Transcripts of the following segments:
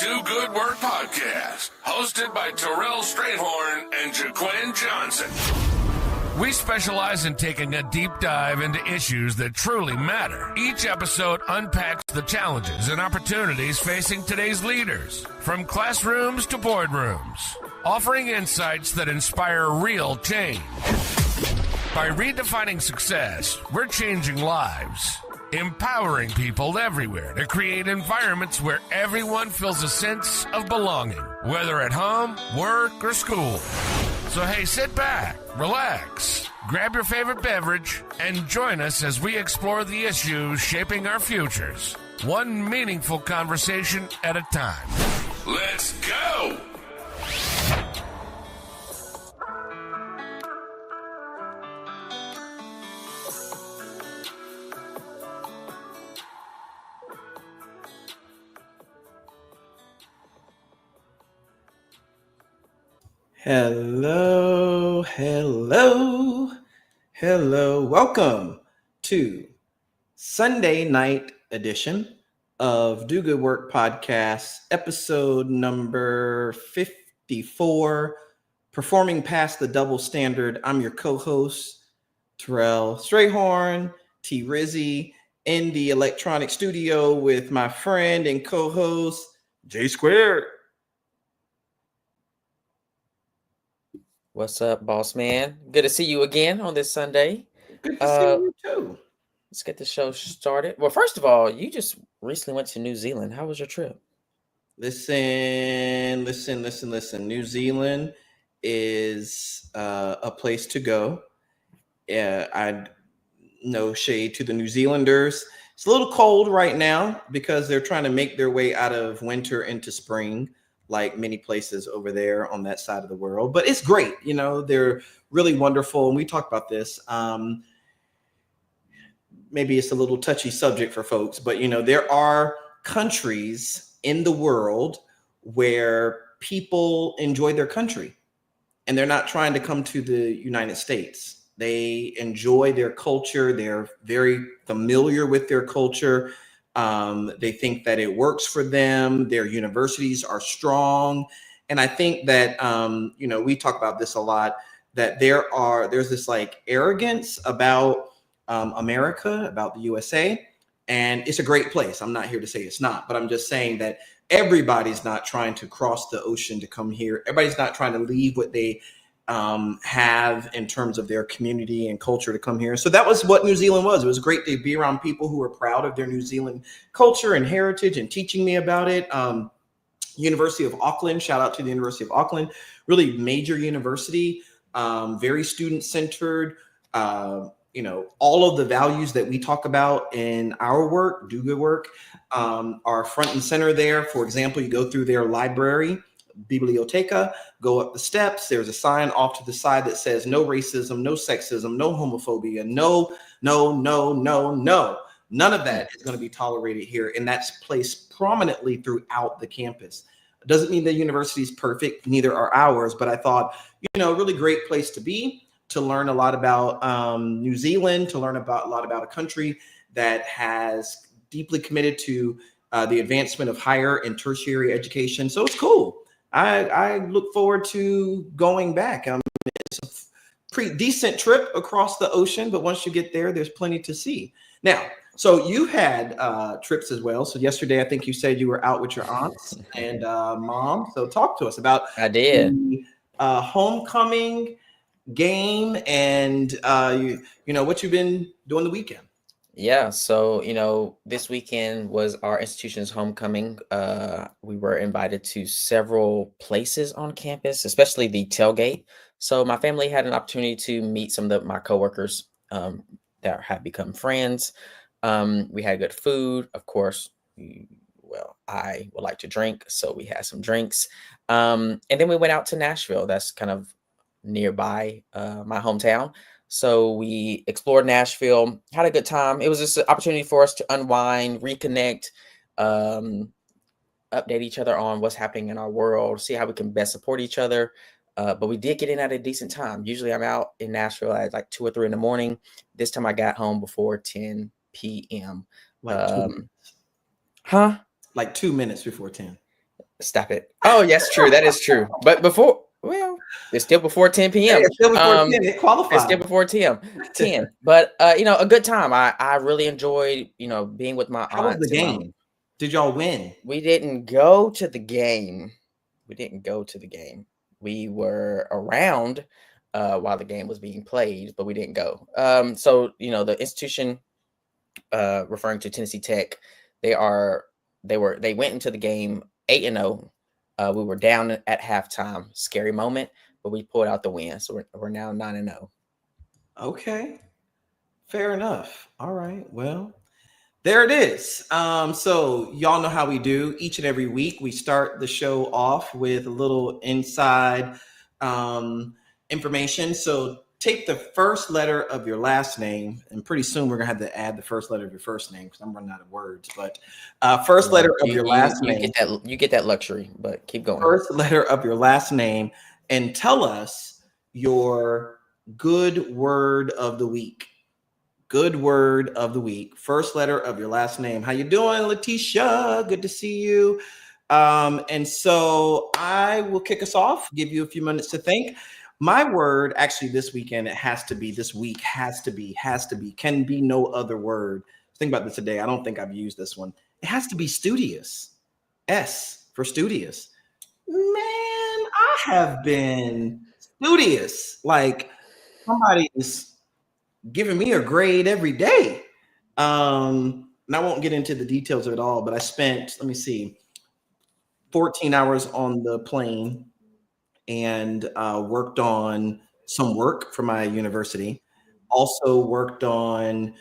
Do Good Work Podcast, hosted by Terrell Strayhorn and Jaquan Johnson. We specialize in taking a deep dive into issues that truly matter. Each episode unpacks the challenges and opportunities facing today's leaders, from classrooms to boardrooms, offering insights that inspire real change. By redefining success, we're changing lives, empowering people everywhere to create environments where everyone feels a sense of belonging, whether at home, work, or school. So hey, sit back, relax, grab your favorite beverage, and join us as we explore the issues shaping our futures, one meaningful conversation at a time. Let's go! Hello. Welcome to Sunday night edition of Do Good Work Podcast, episode number 54, Performing Past the Double Standard. I'm your co-host, Terrell Strayhorn, T. Rizzy, in the electronic studio with my friend and co-host, J Squared. What's up, boss man? Good to see you again on this Sunday. Good to see you too. Let's get the show started. Well, first of all, you just recently went to New Zealand. How was your trip? Listen. New Zealand is a place to go. I no shade to the New Zealanders. It's a little cold right now because they're trying to make their way out of winter into spring, like many places over there on that side of the world. But it's great. You know, they're really wonderful. And we talked about this. Maybe it's a little touchy subject for folks, but, you know, there are countries in the world where people enjoy their country and they're not trying to come to the United States. They enjoy their culture. They're very familiar with their culture. They think that it works for them. Their universities are strong. And I think that, you know, we talk about this a lot, that there's this like arrogance about America, about the USA, and it's a great place. I'm not here to say it's not, but I'm just saying that everybody's not trying to cross the ocean to come here. Everybody's not trying to leave what they have in terms of their community and culture to come here. So that was what New Zealand was. It was great to be around people who were proud of their New Zealand culture and heritage and teaching me about it. University of Auckland, shout out to the University of Auckland, really major university, very student-centered. You know, all of the values that we talk about in our work, Do Good Work, are front and center there. For example, you go through their library, Biblioteca, go up the steps. There's a sign off to the side that says no racism, no sexism, no homophobia, no. None of that is going to be tolerated here. And that's placed prominently throughout the campus. It doesn't mean the university is perfect. Neither are ours. But I thought, you know, a really great place to be, to learn a lot about New Zealand, to learn about a lot about a country that has deeply committed to the advancement of higher and tertiary education. So it's cool. I look forward to going back. It's a pretty decent trip across the ocean, but once you get there, there's plenty to see. Now, so you had trips as well. So yesterday, I think you said you were out with your aunts and mom. So talk to us about I did. The homecoming game and you know what you've been doing the weekend. Yeah, so, you know, this weekend was our institution's homecoming. We were invited to several places on campus, especially the tailgate. So my family had an opportunity to meet some of my coworkers that have become friends. We had good food. Of course, I would like to drink, so we had some drinks. And then we went out to Nashville. That's kind of nearby my hometown. So we explored Nashville, had a good time. It was just an opportunity for us to unwind, reconnect, update each other on what's happening in our world, see how we can best support each other. But we did get in at a decent time. Usually I'm out in Nashville at like 2 or 3 in the morning. This time I got home before 10 p.m. Like 2 minutes. Huh? Like 2 minutes before 10. Stop it. Oh, yes, true. That is true. But it's still before 10 p.m. It's still before 10. It It's qualifies. still before 10. But a good time. I really enjoyed, being with my How was aunts the and game? Did y'all win? We didn't go to the game. We were around while the game was being played, but we didn't go. So the institution referring to Tennessee Tech, they went into the game 8-0. We were down at halftime. Scary moment, but we pulled out the win. So we're now 9-0. Okay. Fair enough. All right. Well, there it is. So y'all know how we do. Each and every week, we start the show off with a little inside information. So take the first letter of your last name, and pretty soon we're gonna have to add the first letter of your first name because I'm running out of words. But first letter of your last name. You get that luxury, but keep going. First letter of your last name, and tell us your good word of the week. Good word of the week. First letter of your last name. How you doing, Letitia? Good to see you. And so I will kick us off, give you a few minutes to think. My word, actually, this weekend, this week has to be, can be no other word. Think about this today. I don't think I've used this one. It has to be studious. S for studious. Man, I have been studious. Like somebody is giving me a grade every day. And I won't get into the details of it all, but I spent, 14 hours on the plane and worked on some work for my university. Also worked on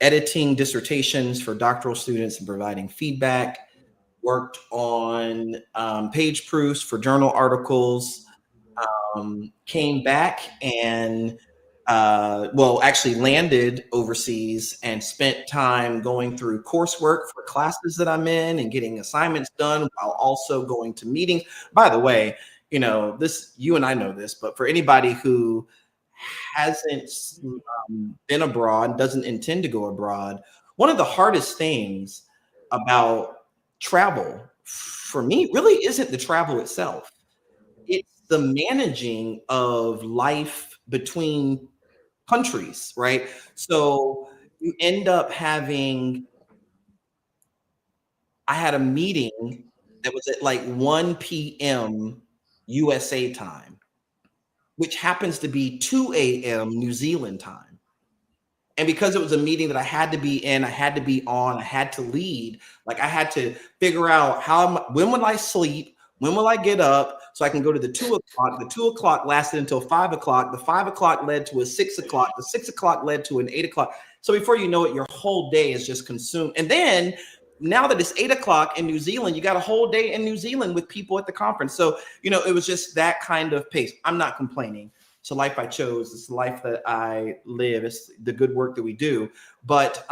editing dissertations for doctoral students and providing feedback. Worked on page proofs for journal articles. Came back and actually landed overseas and spent time going through coursework for classes that I'm in and getting assignments done while also going to meetings. By the way, you and I know this, but for anybody who hasn't been abroad, doesn't intend to go abroad, one of the hardest things about travel for me really isn't the travel itself. It's the managing of life between countries, right? So you end up I had a meeting that was at like 1 p.m. USA time, which happens to be 2 a.m. New Zealand time. And because it was a meeting that I had to be in, I had to be on, I had to lead, like I had to figure out when will I sleep? When will I get up so I can go to the 2 o'clock? The 2 o'clock lasted until 5 o'clock. The 5 o'clock led to a 6 o'clock. The 6 o'clock led to an 8 o'clock. So before you know it, your whole day is just consumed. And then now that it's 8 o'clock in New Zealand, you got a whole day in New Zealand with people at the conference. So, it was just that kind of pace. I'm not complaining. It's the life I chose. It's the life that I live. It's the good work that we do. But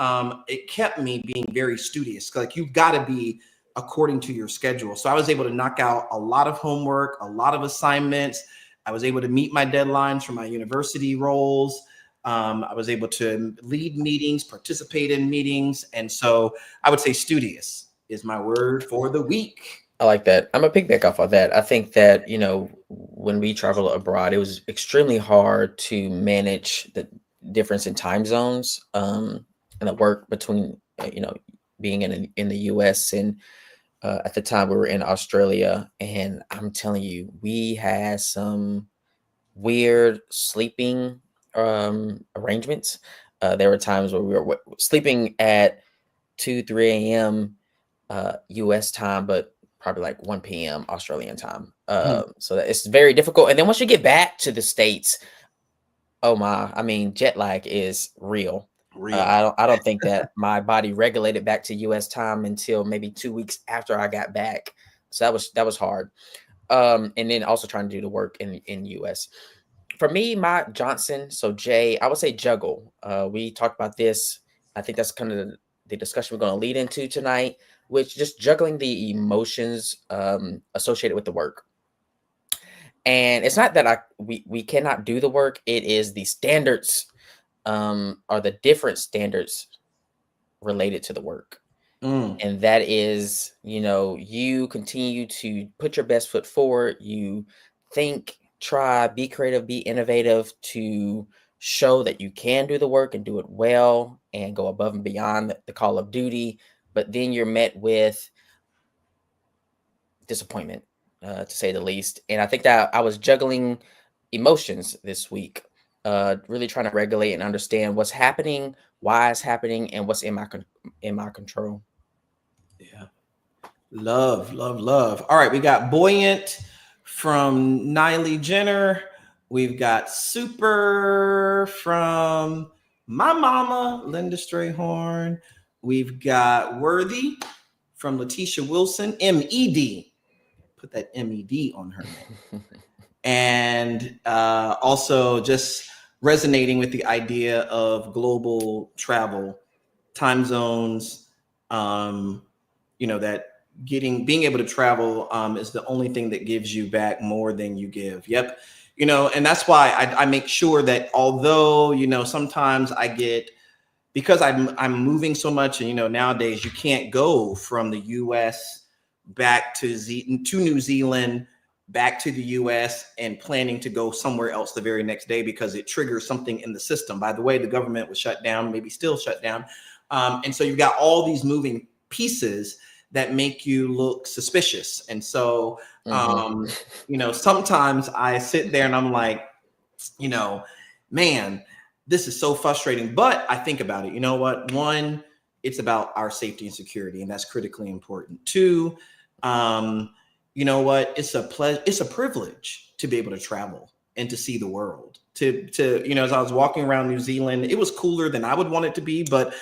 it kept me being very studious. Like you've got to be according to your schedule. So I was able to knock out a lot of homework, a lot of assignments. I was able to meet my deadlines for my university roles. I was able to lead meetings, participate in meetings. And so I would say studious is my word for the week. I like that. I'm a piggyback off of that. I think that, when we travel abroad, it was extremely hard to manage the difference in time zones and the work between, being in the US and at the time we were in Australia. And I'm telling you, we had some weird sleeping arrangements. There were times where we were sleeping at 2-3 a.m. US time, but probably like 1 p.m. Australian time. So that it's very difficult. And then once you get back to the States, jet lag is real. I don't think that my body regulated back to US time until maybe 2 weeks after I got back. So that was hard. And then also trying to do the work in US. For me, my Johnson, so Jay, I would say juggle. We talked about this. I think that's kind of the discussion we're going to lead into tonight, which just juggling the emotions associated with the work. And it's not that we cannot do the work. It is the standards or the different standards related to the work. And that is, you continue to put your best foot forward. You think, try, be creative, be innovative to show that you can do the work and do it well and go above and beyond the call of duty. But then you're met with disappointment, to say the least. And I think that I was juggling emotions this week, really trying to regulate and understand what's happening, why it's happening, and what's in my control. Yeah. Love. All right. We got Buoyant from Nylie Jenner. We've got Super from my mama, Linda Strayhorn. We've got Worthy from Letitia Wilson, MED. Put that MED on her name. And also just resonating with the idea of global travel, time zones, that being able to travel is the only thing that gives you back more than you give. Yep. And that's why I make sure that although, sometimes I get, because I'm moving so much and, nowadays you can't go from the US back to New Zealand, back to the US and planning to go somewhere else the very next day because it triggers something in the system. By the way, the government was shut down, maybe still shut down. And so you've got all these moving pieces that make you look suspicious. And so, sometimes I sit there and I'm like, man, this is so frustrating. But I think about it. You know what? One, it's about our safety and security, and that's critically important. Two, you know what? It's a privilege to be able to travel and to see the world. To as I was walking around New Zealand, it was cooler than I would want it to be, but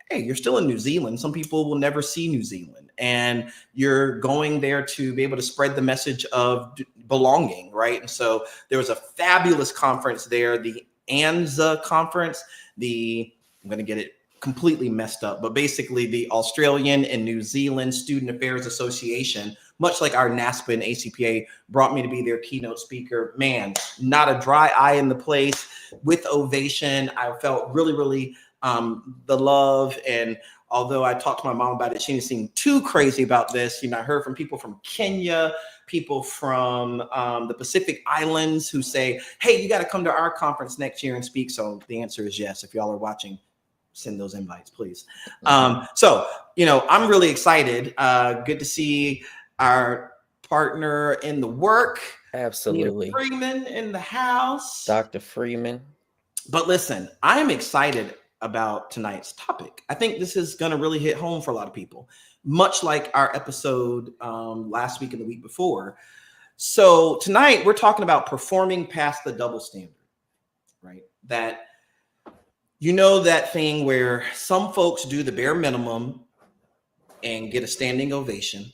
hey, you're still in New Zealand. Some people will never see New Zealand, and you're going there to be able to spread the message of belonging, right? And so there was a fabulous conference there, the ANZA conference, I'm going to get it completely messed up, but basically the Australian and New Zealand Student Affairs Association, much like our NASPA and ACPA, brought me to be their keynote speaker. Man, not a dry eye in the place, with ovation. I felt really, really the love. And although I talked to my mom about it, she didn't seem too crazy about this. I heard from people from Kenya, people from the Pacific Islands who say, hey, you got to come to our conference next year and speak. So the answer is yes. If y'all are watching, send those invites, please. So, I'm really excited. Good to see our partner in the work. Absolutely. Nita Freeman in the house. Dr. Freeman. But listen, I am excited about tonight's topic. I think this is going to really hit home for a lot of people, much like our episode last week and the week before. So tonight we're talking about performing past the double standard, right? That that thing where some folks do the bare minimum and get a standing ovation,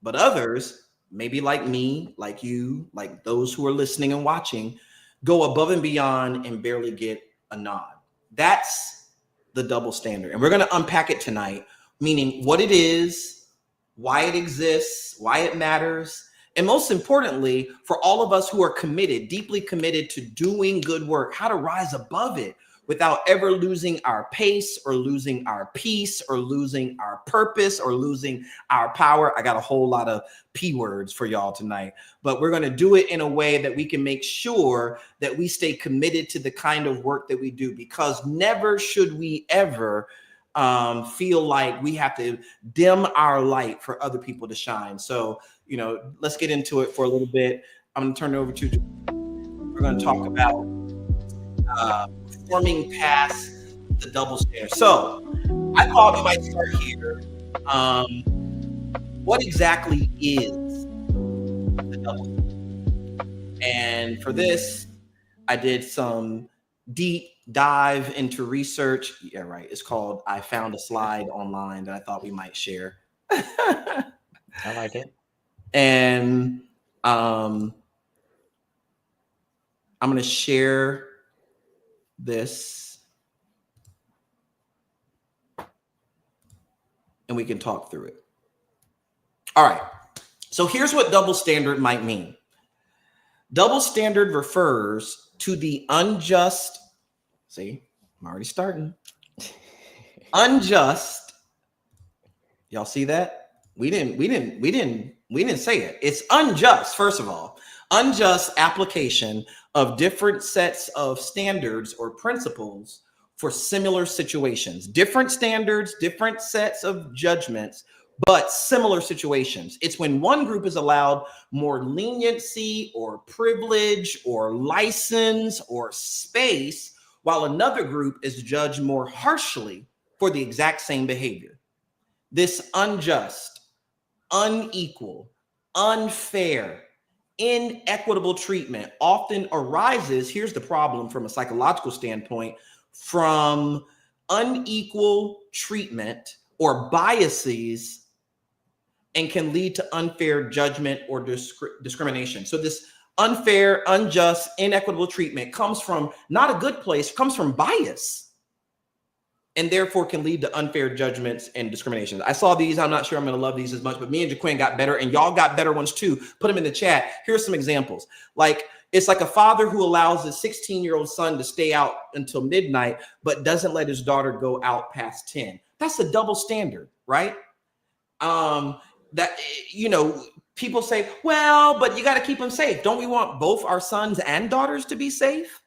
but others, maybe like me, like you, like those who are listening and watching, go above and beyond and barely get a nod. That's the double standard. And we're going to unpack it tonight, meaning what it is, why it exists, why it matters, and most importantly, for all of us who are committed, deeply committed to doing good work, how to rise above it without ever losing our pace or losing our peace or losing our purpose or losing our power. I got a whole lot of P words for y'all tonight, but we're going to do it in a way that we can make sure that we stay committed to the kind of work that we do, because never should we ever feel like we have to dim our light for other people to shine. So, let's get into it for a little bit. I'm going to turn it over to, we're going to talk about performing past the double standard. So I thought we might start here. What exactly is the double standard? And for this, I did some deep dive into research. Yeah, right. It's called, I found a slide online that I thought we might share. I like it. And I'm going to share this and we can talk through it. All right. So here's what double standard might mean. Double standard refers to the unjust, see, I'm already starting, unjust Y'all see that? We didn't say it. It's unjust, first of all. Unjust application of different sets of standards or principles for similar situations. Different standards, different sets of judgments, but similar situations. It's when one group is allowed more leniency or privilege or license or space, while another group is judged more harshly for the exact same behavior. This unjust, unequal, unfair, inequitable treatment often arises, here's the problem from a psychological standpoint, from unequal treatment or biases, and can lead to unfair judgment or discrimination. So this unfair, unjust, inequitable treatment comes from not a good place, comes from bias, and therefore can lead to unfair judgments and discrimination. I saw these. I'm not sure I'm going to love these as much, but me and Jaquin got better, and y'all got better ones too. Put them in the chat. Here's some examples. Like, it's like a father who allows his 16-year-old son to stay out until midnight, but doesn't let his daughter go out past 10. That's a double standard, right? That, you know, people say, well, but you got to keep them safe. Don't we want both our sons and daughters to be safe?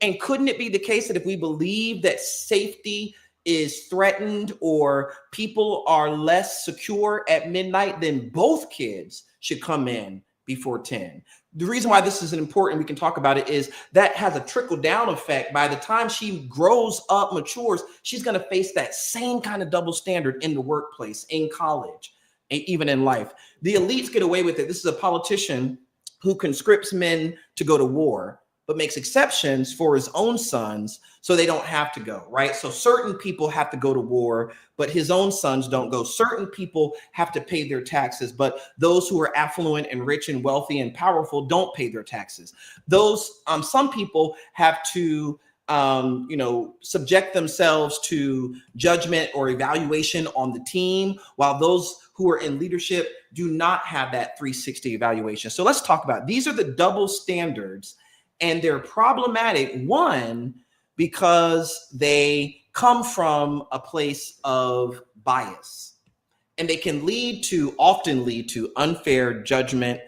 And couldn't it be the case that if we believe that safety is threatened or people are less secure at midnight, then both kids should come in before 10? The reason why this is important, we can talk about it, is that has a trickle down effect. By the time she grows up, matures, she's going to face that same kind of double standard in the workplace, in college, and even in life. The elites get away with it. This is a politician who conscripts men to go to war, but makes exceptions for his own sons so they don't have to go, right? So certain people have to go to war, but his own sons don't go. Certain people have to pay their taxes, but those who are affluent and rich and wealthy and powerful don't pay their taxes. Those, some people have to, subject themselves to judgment or evaluation on the team, while those who are in leadership do not have that 360 evaluation. So let's talk about it. These are the double standards. And they're problematic, one, because they come from a place of bias, and they can often lead to unfair judgment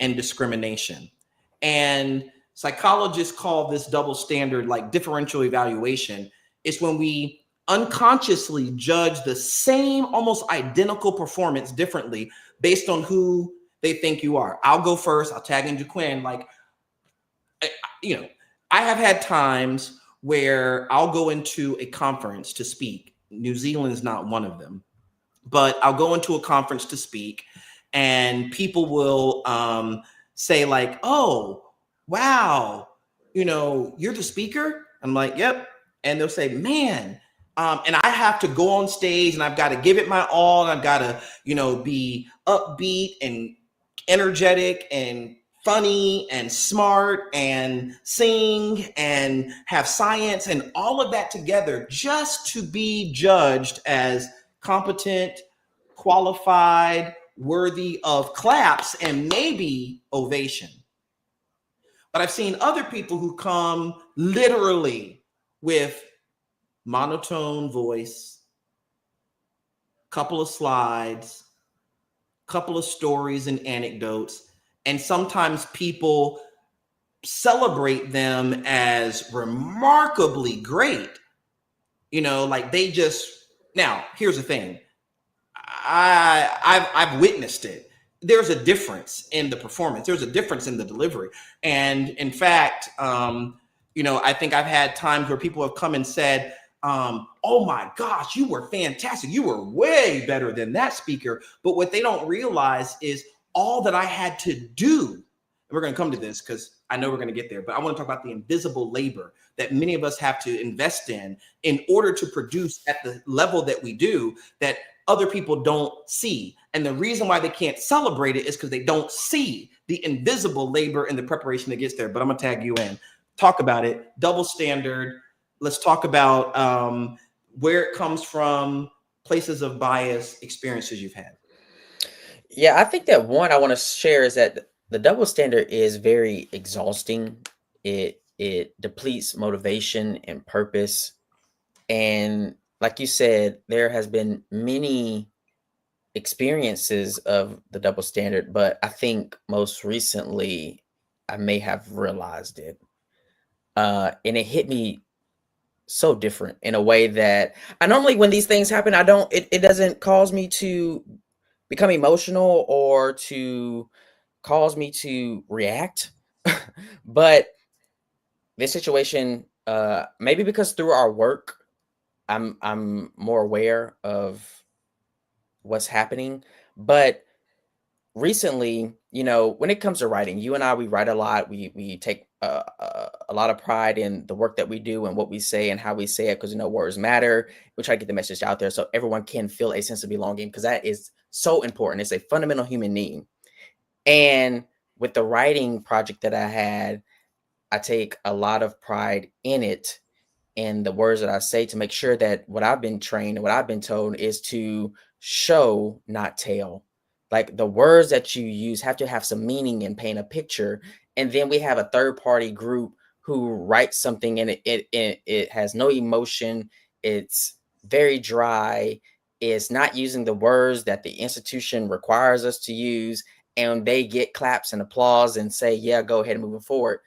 and discrimination. And psychologists call this double standard like differential evaluation. It's when we unconsciously judge the same, almost identical performance differently based on who they think you are. I'll go first. I'll tag in Jaquin. Like, I have had times where I'll go into a conference to speak. New Zealand is not one of them, but I'll go into a conference to speak, and people will say like, oh, wow, you're the speaker? I'm like, yep. And they'll say, man, and I have to go on stage and I've got to give it my all. And I've got to, be upbeat and energetic and funny and smart and sing and have science and all of that together just to be judged as competent, qualified, worthy of claps and maybe ovation. But I've seen other people who come literally with monotone voice, couple of slides, couple of stories and anecdotes. And sometimes people celebrate them as remarkably great. Like they just, now here's the thing. I've witnessed it. There's a difference in the performance. There's a difference in the delivery. And in fact, I think I've had times where people have come and said, oh my gosh, you were fantastic. You were way better than that speaker. But what they don't realize is all that I had to do, and we're going to come to this because I know we're going to get there, but I want to talk about the invisible labor that many of us have to invest in order to produce at the level that we do, that other people don't see. And the reason why they can't celebrate it is because they don't see the invisible labor and the preparation that gets there. But I'm going to tag you in. Talk about it. Double standard. Let's talk about where it comes from, places of bias, experiences you've had. Yeah, I think that one I want to share is that the double standard is very exhausting. It depletes motivation and purpose. And like you said, there has been many experiences of the double standard, but I think most recently I may have realized it. And it hit me so different in a way that I normally, when these things happen, it doesn't cause me to become emotional or to cause me to react. But this situation, maybe because through our work, I'm more aware of what's happening. But recently, when it comes to writing, you and I, we write a lot. We take a lot of pride in the work that we do and what we say and how we say it, because words matter. We try to get the message out there so everyone can feel a sense of belonging, because that is so important. It's a fundamental human need. And with the writing project that I had, I take a lot of pride in it, and the words that I say, to make sure that what I've been trained and what I've been told is to show, not tell. Like, the words that you use have to have some meaning and paint a picture. And then we have a third party group who writes something and it has no emotion. It's very dry. It's not using the words that the institution requires us to use. And they get claps and applause and say, yeah, go ahead and move forward.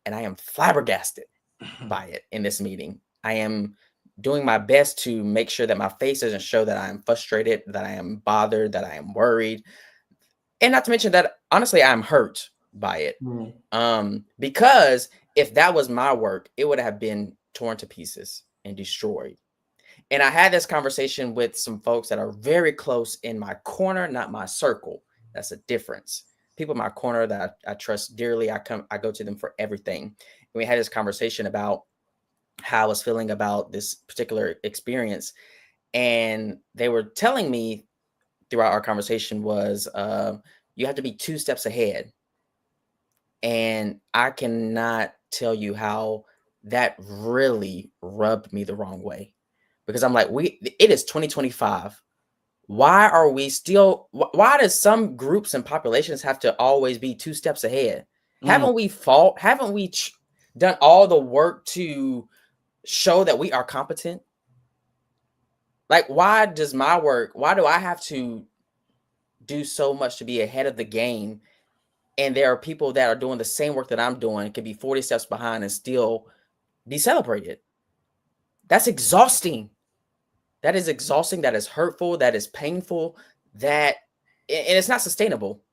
And I am flabbergasted by it in this meeting. I am doing my best to make sure that my face doesn't show that I am frustrated, that I am bothered, that I am worried. And not to mention that, honestly, I'm hurt by it. Because if that was my work, it would have been torn to pieces and destroyed. And I had this conversation with some folks that are very close in my corner, not my circle. That's a difference. People in my corner that I trust dearly, I go to them for everything. And we had this conversation about how I was feeling about this particular experience. And they were telling me throughout our conversation was, you have to be 2 steps ahead. And I cannot tell you how that really rubbed me the wrong way, because I'm like, it is 2025. Why are we still, why does some groups and populations have to always be 2 steps ahead? Haven't we done all the work to show that we are competent? Like, why do I have to do so much to be ahead of the game? And there are people that are doing the same work that I'm doing, could be 40 steps behind and still be celebrated. That's exhausting. That is exhausting. That is hurtful. That is painful. And it's not sustainable,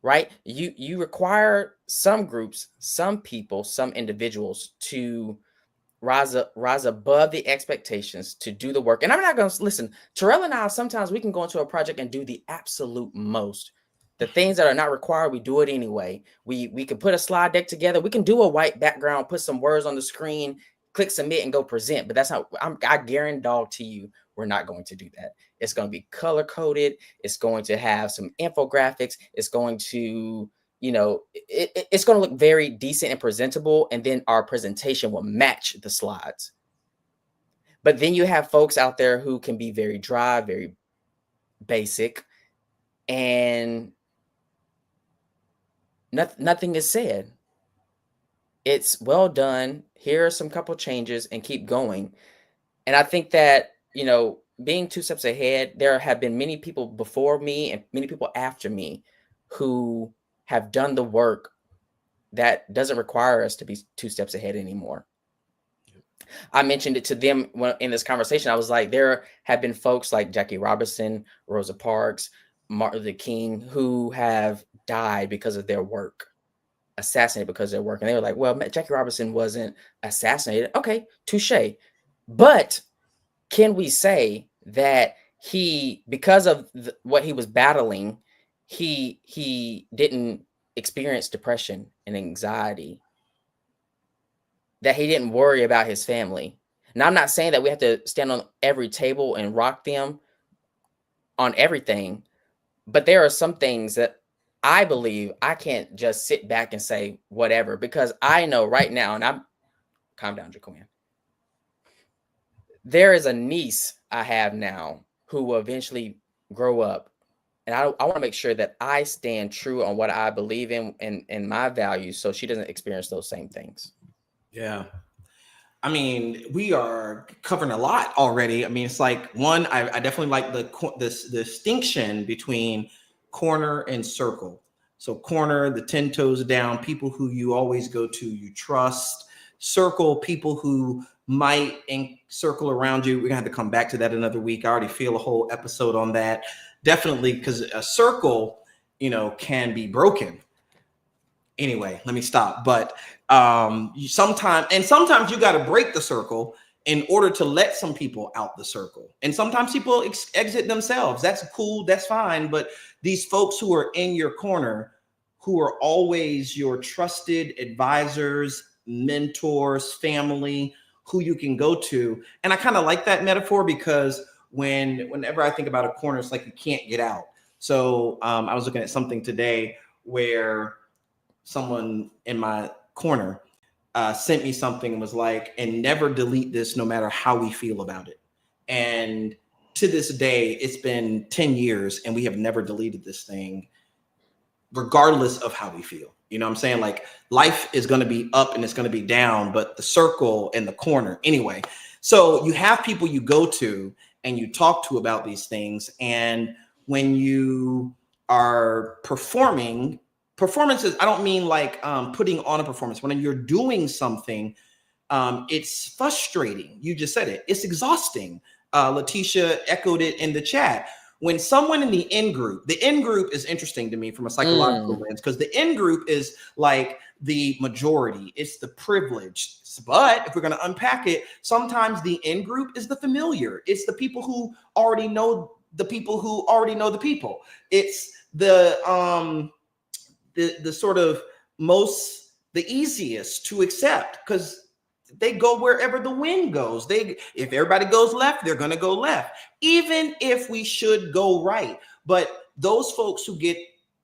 right? You require some groups, some people, some individuals to rise above the expectations to do the work. And I'm not going to listen. Terrell and I, sometimes we can go into a project and do the absolute most. The things that are not required, we do it anyway. We can put a slide deck together. We can do a white background, put some words on the screen, click submit, and go present. But that's not. I guarantee you, we're not going to do that. It's going to be color coded. It's going to have some infographics. It's going to, it's going to look very decent and presentable. And then our presentation will match the slides. But then you have folks out there who can be very dry, very basic, and nothing is said. It's well done. Here are some couple changes and keep going. And I think that, being 2 steps ahead, there have been many people before me and many people after me who have done the work that doesn't require us to be 2 steps ahead anymore. I mentioned it to them in this conversation. I was like, there have been folks like Jackie Robinson, Rosa Parks, Martin Luther King, who have died because of their work, assassinated because of their work. And they were like, well, Jackie Robinson wasn't assassinated. Okay, touche. But can we say that because of what he was battling, he didn't experience depression and anxiety, that he didn't worry about his family? Now, I'm not saying that we have to stand on every table and rock them on everything, but there are some things that I believe I can't just sit back and say whatever, because I know right now, and calm down, Jaquan. There is a niece I have now who will eventually grow up. And I want to make sure that I stand true on what I believe in and my values, so she doesn't experience those same things. Yeah. I mean, we are covering a lot already. I mean, it's like one, I definitely like this distinction between corner and circle. So corner, the 10 toes down, people who you always go to, you trust. Circle, people who might circle around you. We're gonna have to come back to that another week. I already feel a whole episode on that. Definitely, because a circle, can be broken. Anyway, let me stop. But sometimes you got to break the circle in order to let some people out the circle. And sometimes people exit themselves. That's cool. That's fine. But these folks who are in your corner, who are always your trusted advisors, mentors, family, who you can go to. And I kind of like that metaphor because whenever I think about a corner, it's like you can't get out. So I was looking at something today where someone in my corner sent me something and was like, and never delete this no matter how we feel about it. And to this day, it's been 10 years and we have never deleted this thing, regardless of how we feel. You know what I'm saying? Like life is going to be up and it's going to be down, but the circle and the corner anyway. So you have people you go to and you talk to about these things. And when you are performances, I don't mean like putting on a performance. When you're doing something, it's frustrating. You just said it. It's exhausting. Letitia echoed it in the chat. When someone in the in-group is interesting to me from a psychological lens, because the in-group is like the majority. It's the privileged. But if we're going to unpack it, sometimes the in-group is the familiar. It's the people who already know the people who already know the people. It's the sort of the easiest to accept because they go wherever the wind goes. If everybody goes left, they're going to go left, even if we should go right. But those folks who get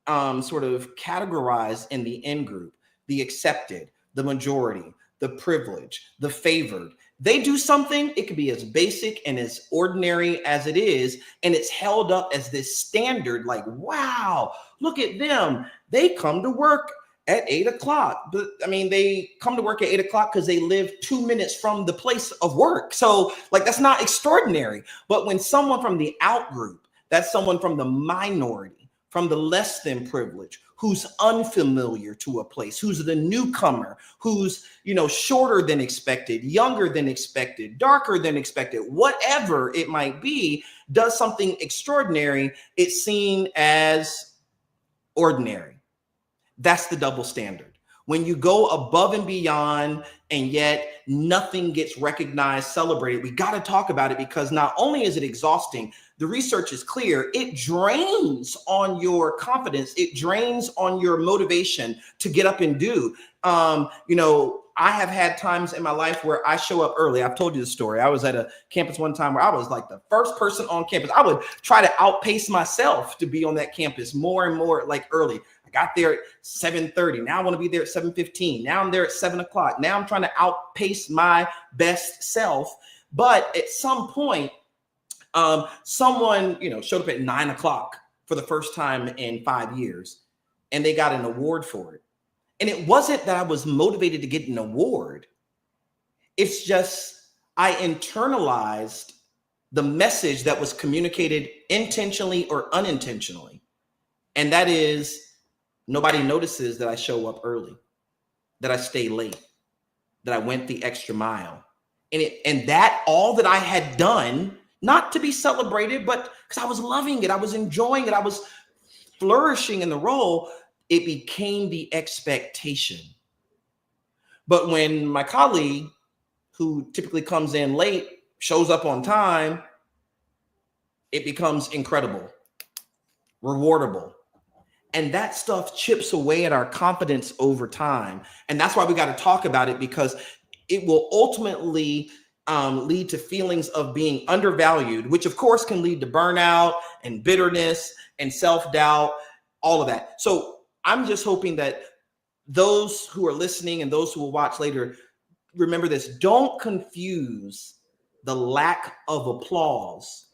sort of categorized in the in group, the accepted, the majority, the privileged, the favored, they do something, it could be as basic and as ordinary as it is, and it's held up as this standard, like, wow, look at them. They come to work at 8 o'clock. But I mean, they come to work at 8 o'clock because they live 2 minutes from the place of work. So like, that's not extraordinary. But when someone from the out group, that's someone from the minority, from the less than privileged, who's unfamiliar to a place, who's the newcomer, who's, shorter than expected, younger than expected, darker than expected, whatever it might be, does something extraordinary, it's seen as ordinary. That's the double standard. When you go above and beyond and yet nothing gets recognized, celebrated, we got to talk about it because not only is it exhausting, the research is clear, it drains on your confidence. It drains on your motivation to get up and do. I have had times in my life where I show up early. I've told you the story. I was at a campus one time where I was like the first person on campus. I would try to outpace myself to be on that campus more and more like early. Got there at 7:30. Now I want to be there at 7:15. Now I'm there at 7 o'clock. Now I'm trying to outpace my best self. But at some point, someone, showed up at 9 o'clock for the first time in 5 years, and they got an award for it. And it wasn't that I was motivated to get an award. It's just I internalized the message that was communicated intentionally or unintentionally. And that is, nobody notices that I show up early, that I stay late, that I went the extra mile. And that all that I had done, not to be celebrated, but because I was loving it, I was enjoying it, I was flourishing in the role, it became the expectation. But when my colleague, who typically comes in late, shows up on time, it becomes incredible, rewardable. And that stuff chips away at our confidence over time. And that's why we got to talk about it, because it will ultimately lead to feelings of being undervalued, which of course can lead to burnout and bitterness and self-doubt, all of that. So I'm just hoping that those who are listening and those who will watch later, remember this: don't confuse the lack of applause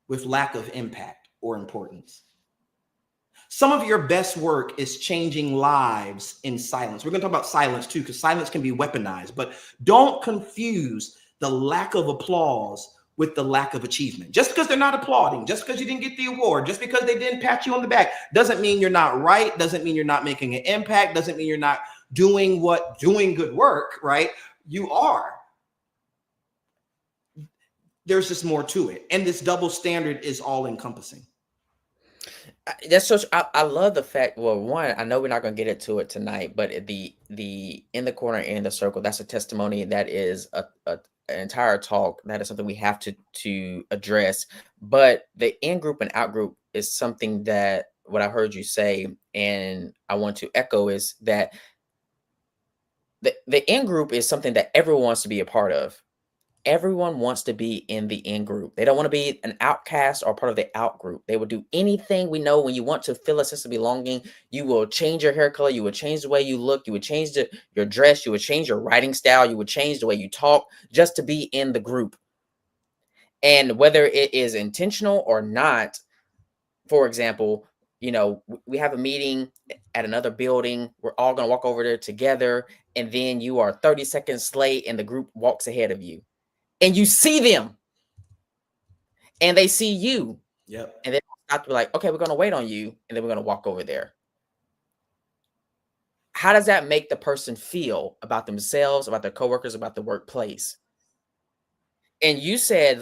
with lack of impact or importance. Some of your best work is changing lives in silence. We're going to talk about silence too, because silence can be weaponized, but don't confuse the lack of applause with the lack of achievement. Just because they're not applauding, just because you didn't get the award, just because they didn't pat you on the back, doesn't mean you're not right, doesn't mean you're not making an impact, doesn't mean you're not doing good work, right? You are. There's just more to it. And this double standard is all encompassing. That's so. I love the fact. Well, one, I know we're not going to get into it tonight, but the in the corner, in the circle, that's a testimony. That is an entire talk. That is something we have to address. But the in group and out group is something that what I heard you say, and I want to echo is that the in group is something that everyone wants to be a part of. Everyone wants to be in the in group. They don't want to be an outcast or part of the out group. They will do anything. We know when you want to feel a sense of belonging, you will change your hair color. You will change the way you look. You would change your dress. You would change your writing style. You would change the way you talk just to be in the group. And whether it is intentional or not, for example, we have a meeting at another building. We're all going to walk over there together. And then you are 30 seconds late and the group walks ahead of you. And you see them and they see you. Yep. And then have to be like, okay, we're going to wait on you. And then we're going to walk over there. How does that make the person feel about themselves, about their coworkers, about the workplace? And you said,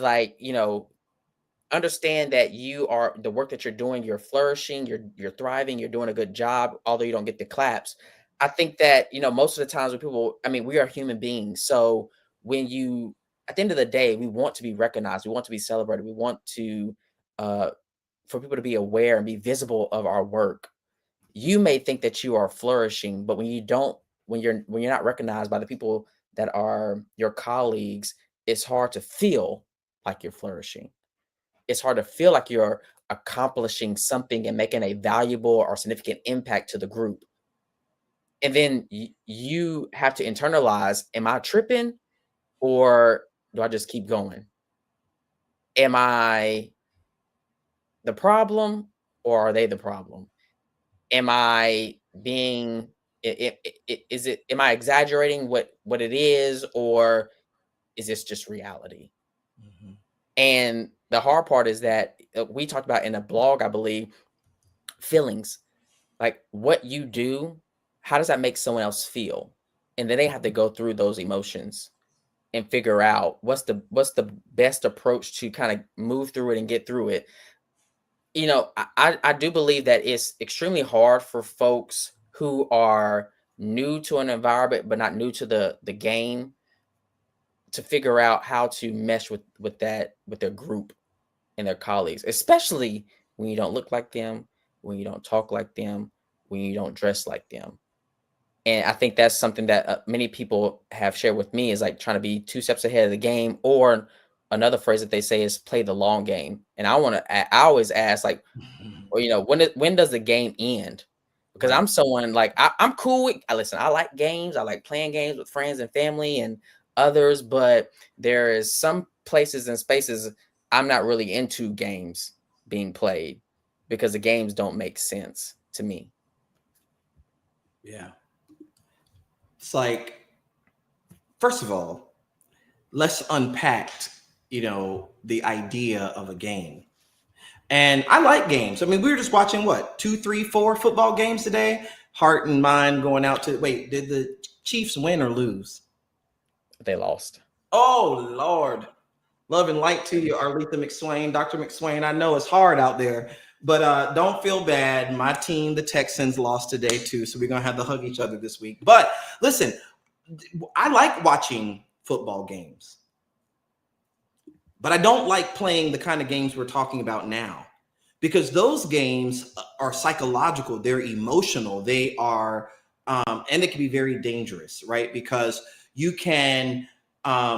understand that you are the work that you're doing, you're flourishing, you're thriving, you're doing a good job, although you don't get the claps. I think that, most of the times when people, we are human beings. So at the end of the day, we want to be recognized. We want to be celebrated. We want to, for people to be aware and be visible of our work. You may think that you are flourishing, but when you're not recognized by the people that are your colleagues, it's hard to feel like you're flourishing. It's hard to feel like you're accomplishing something and making a valuable or significant impact to the group. And then you have to internalize, am I tripping or do I just keep going? Am I the problem or are they the problem? Am I am I exaggerating what it is, or is this just reality? Mm-hmm. And the hard part is that we talked about in a blog, I believe, feelings, like what you do, how does that make someone else feel? And then they have to go through those emotions and figure out what's the best approach to kind of move through it and get through it. I do believe that it's extremely hard for folks who are new to an environment, but not new to the game, to figure out how to mesh with their group and their colleagues, especially when you don't look like them, when you don't talk like them, when you don't dress like them. And I think that's something that many people have shared with me, is like trying to be 2 steps ahead of the game, or another phrase that they say is play the long game. And I always ask, like, well, when does the game end? Because I'm someone like, I'm cool with, I like games. I like playing games with friends and family and others, but there is some places and spaces I'm not really into games being played because the games don't make sense to me. Yeah. It's like, first of all, let's unpack, the idea of a game. And I like games. We were just watching 2, 3, 4 football games today. Heart and mind going out to, wait, did the Chiefs win or lose? They lost. Oh, Lord. Love and light to you, Arletha McSwain. Dr. McSwain, I know it's hard out there, but don't feel bad. My team, the Texans, lost today too, so we're going to have to hug each other this week. But listen, I like watching football games, but I don't like playing the kind of games we're talking about now, because those games are psychological. They're emotional. They are, and they can be very dangerous, right? Because you can,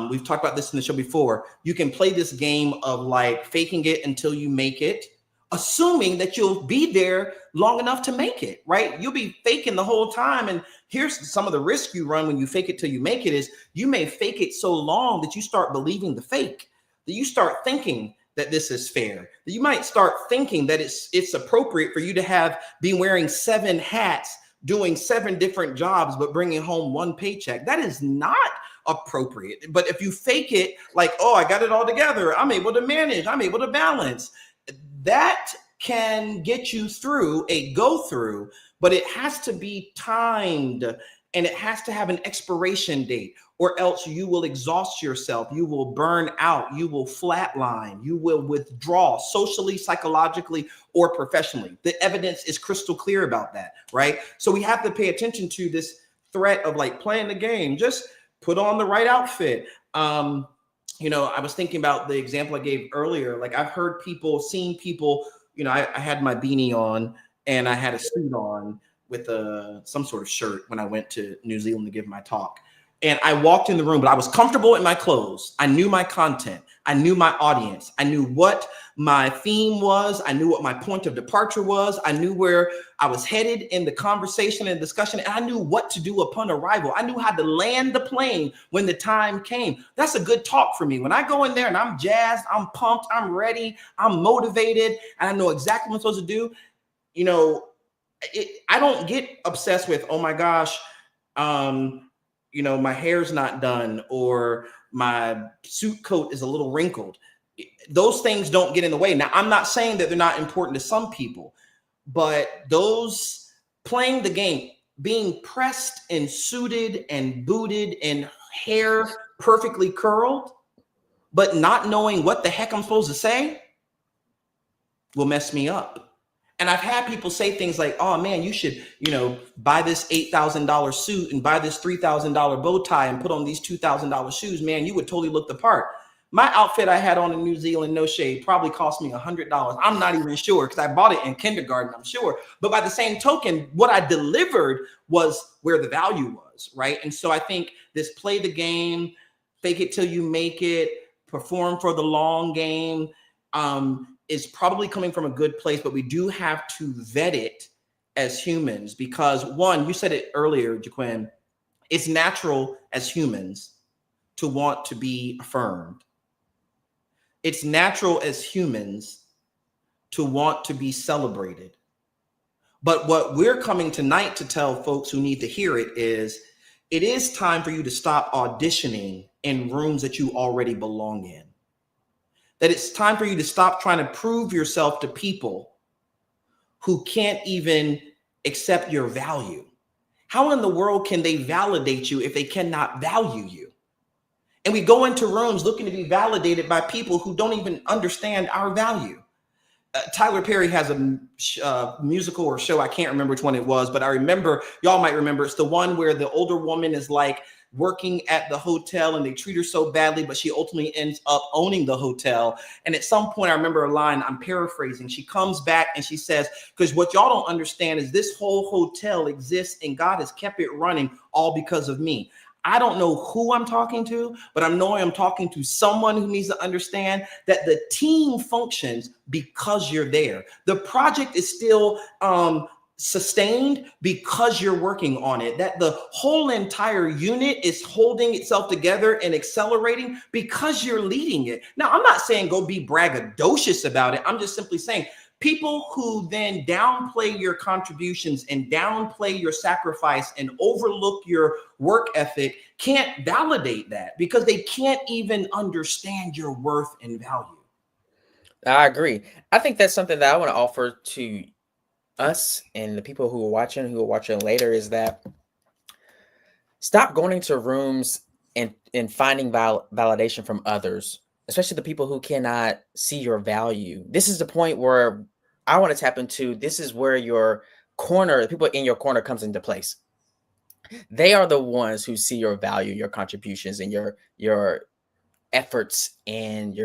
we've talked about this in the show before, you can play this game of like faking it until you make it, assuming that you'll be there long enough to make it, right? You'll be faking the whole time. And here's some of the risk you run when you fake it till you make it is you may fake it so long that you start believing the fake, that you start thinking that this is fair. You might start thinking that it's appropriate for you to be wearing 7 hats, doing 7 different jobs, but bringing home 1 paycheck. That is not appropriate. But if you fake it like, oh, I got it all together, I'm able to manage, I'm able to balance, that can get you through a go through, but it has to be timed and it has to have an expiration date, or else you will exhaust yourself. You will burn out. You will flatline. You will withdraw socially, psychologically, or professionally. The evidence is crystal clear about that, right? So we have to pay attention to this threat of like playing the game. Just put on the right outfit. I was thinking about the example I gave earlier. Like I've seen people, I had my beanie on and I had a suit on with some sort of shirt when I went to New Zealand to give my talk. And I walked in the room, but I was comfortable in my clothes. I knew my content. I knew my audience. I knew what my theme was. I knew what my point of departure was. I knew where I was headed in the conversation and discussion. And I knew what to do upon arrival. I knew how to land the plane when the time came. That's a good talk for me. When I go in there and I'm jazzed, I'm pumped, I'm ready, I'm motivated, and I know exactly what I'm supposed to do, I don't get obsessed with, oh my gosh, my hair's not done or my suit coat is a little wrinkled. Those things don't get in the way. Now, I'm not saying that they're not important to some people, but those playing the game, being pressed and suited and booted and hair perfectly curled, but not knowing what the heck I'm supposed to say will mess me up. And I've had people say things like, oh man, you should, buy this $8,000 suit and buy this $3,000 bow tie and put on these $2,000 shoes. Man, you would totally look the part. My outfit I had on in New Zealand, no shade, probably cost me $100. I'm not even sure because I bought it in kindergarten, I'm sure. But by the same token, what I delivered was where the value was, right? And so I think this play the game, fake it till you make it, perform for the long game, is probably coming from a good place, but we do have to vet it as humans because, one, you said it earlier, Jaquin, it's natural as humans to want to be affirmed. It's natural as humans to want to be celebrated. But what we're coming tonight to tell folks who need to hear it is time for you to stop auditioning in rooms that you already belong in. That it's time for you to stop trying to prove yourself to people who can't even accept your value. How in the world can they validate you if they cannot value you? And we go into rooms looking to be validated by people who don't even understand our value. Tyler Perry has a musical or show, I can't remember which one it was, but I remember, y'all might remember, it's the one where the older woman is like working at the hotel and they treat her so badly, but she ultimately ends up owning the hotel. And at some point, I remember a line, I'm paraphrasing, she comes back and she says, because what y'all don't understand is this whole hotel exists and God has kept it running all because of me. I don't know who I'm talking to, but I'm talking to someone who needs to understand that the team functions because you're there. The project is still sustained because you're working on it, that the whole entire unit is holding itself together and accelerating because you're leading it. Now, I'm not saying go be braggadocious about it. I'm just simply saying people who then downplay your contributions and downplay your sacrifice and overlook your work ethic can't validate that because they can't even understand your worth and value. I agree. I think that's something that I want to offer to us and the people who are watching later is that stop going into rooms and finding validation from others, especially the people who cannot see your value. This is the point where I want to tap into. This is where your corner, the people in your corner comes into place. They are the ones who see your value, your contributions, and your efforts and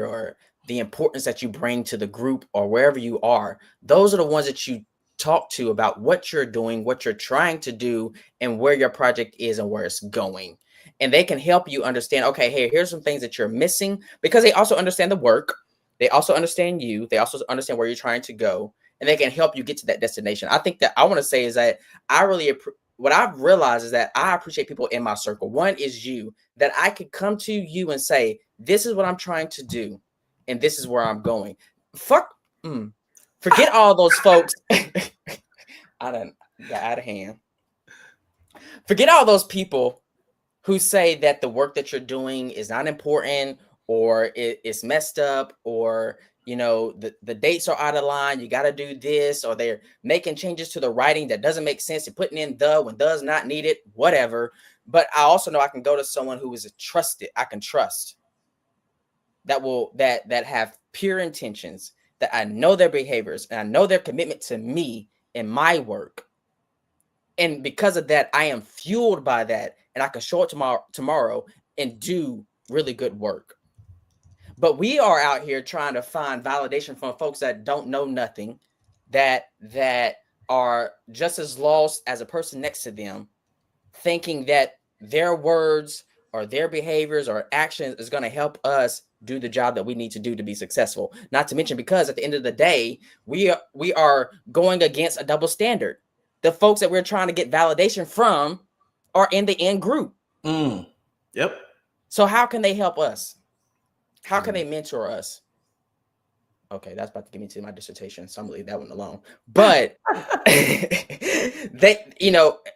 the importance that you bring to the group or wherever you are. Those are the ones that you talk to about what you're doing, what you're trying to do, and where your project is and where it's going. And they can help you understand, okay, hey, here's some things that you're missing, because they also understand the work. They also understand you. They also understand where you're trying to go, and they can help you get to that destination. I think that I want to say is that what I've realized is that I appreciate people in my circle. One is you, that I could come to you and say, this is what I'm trying to do. and this is where I'm going. Forget all those folks. I done got out of hand. Forget all those people who say that the work that you're doing is not important, or it's messed up, or the dates are out of line, you got to do this, or they're making changes to the writing that doesn't make sense, and putting in the when does not need it, whatever. But I also know I can go to someone who is I can trust, that have pure intentions, that I know their behaviors, and I know their commitment to me and my work. And because of that, I am fueled by that, and I can show up tomorrow and do really good work. But we are out here trying to find validation from folks that don't know nothing, that are just as lost as a person next to them, thinking that their words or their behaviors or actions is going to help us do the job that we need to do to be successful. Not to mention, because at the end of the day, we are going against a double standard. The folks that we're trying to get validation from are in the in group. Yep. So how can they help us? How can they mentor us? Okay, that's about to get me to my dissertation, so I'm gonna leave that one alone. But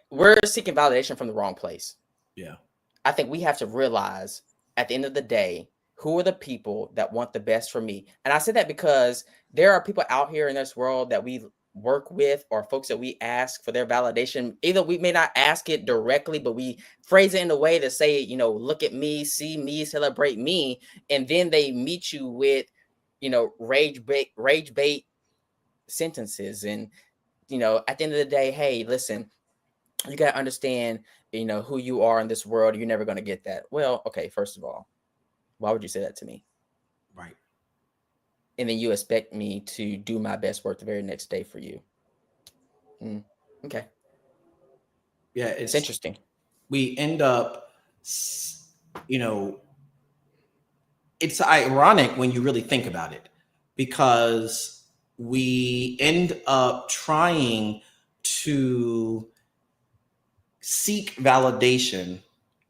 we're seeking validation from the wrong place. Yeah. I think we have to realize at the end of the day, who are the people that want the best for me? And I say that because there are people out here in this world that we work with, or folks that we ask for their validation. Either we may not ask it directly, but we phrase it in a way to say, look at me, see me, celebrate me. And then they meet you with, rage bait sentences. And, at the end of the day, hey, listen, you got to understand, who you are in this world. You're never going to get that. Well, okay, first of all, why would you say that to me? Right. And then you expect me to do my best work the very next day for you. Okay. Yeah, it's interesting. We end up, it's ironic when you really think about it, because we end up trying to seek validation.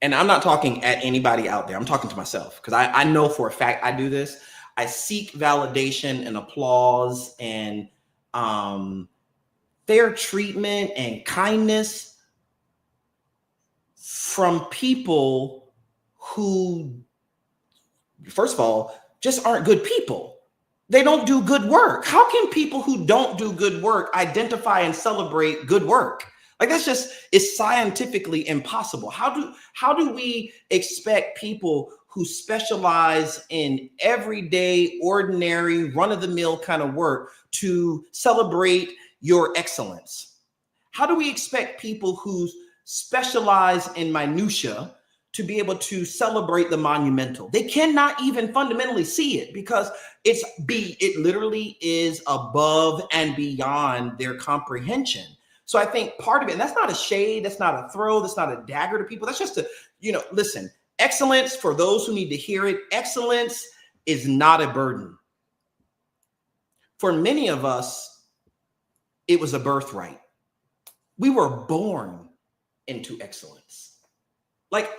And I'm not talking at anybody out there. I'm talking to myself, because I know for a fact I do this. I seek validation and applause and fair treatment and kindness from people who, first of all, just aren't good people. They don't do good work. How can people who don't do good work identify and celebrate good work? Like, it's scientifically impossible. How do we expect people who specialize in everyday, ordinary, run-of-the-mill kind of work to celebrate your excellence? How do we expect people who specialize in minutia to be able to celebrate the monumental? They cannot even fundamentally see it, because it literally is above and beyond their comprehension. So I think part of it, and that's not a shade, that's not a throw, that's not a dagger to people. That's just listen, excellence, for those who need to hear it, excellence is not a burden. For many of us, it was a birthright. We were born into excellence. Like,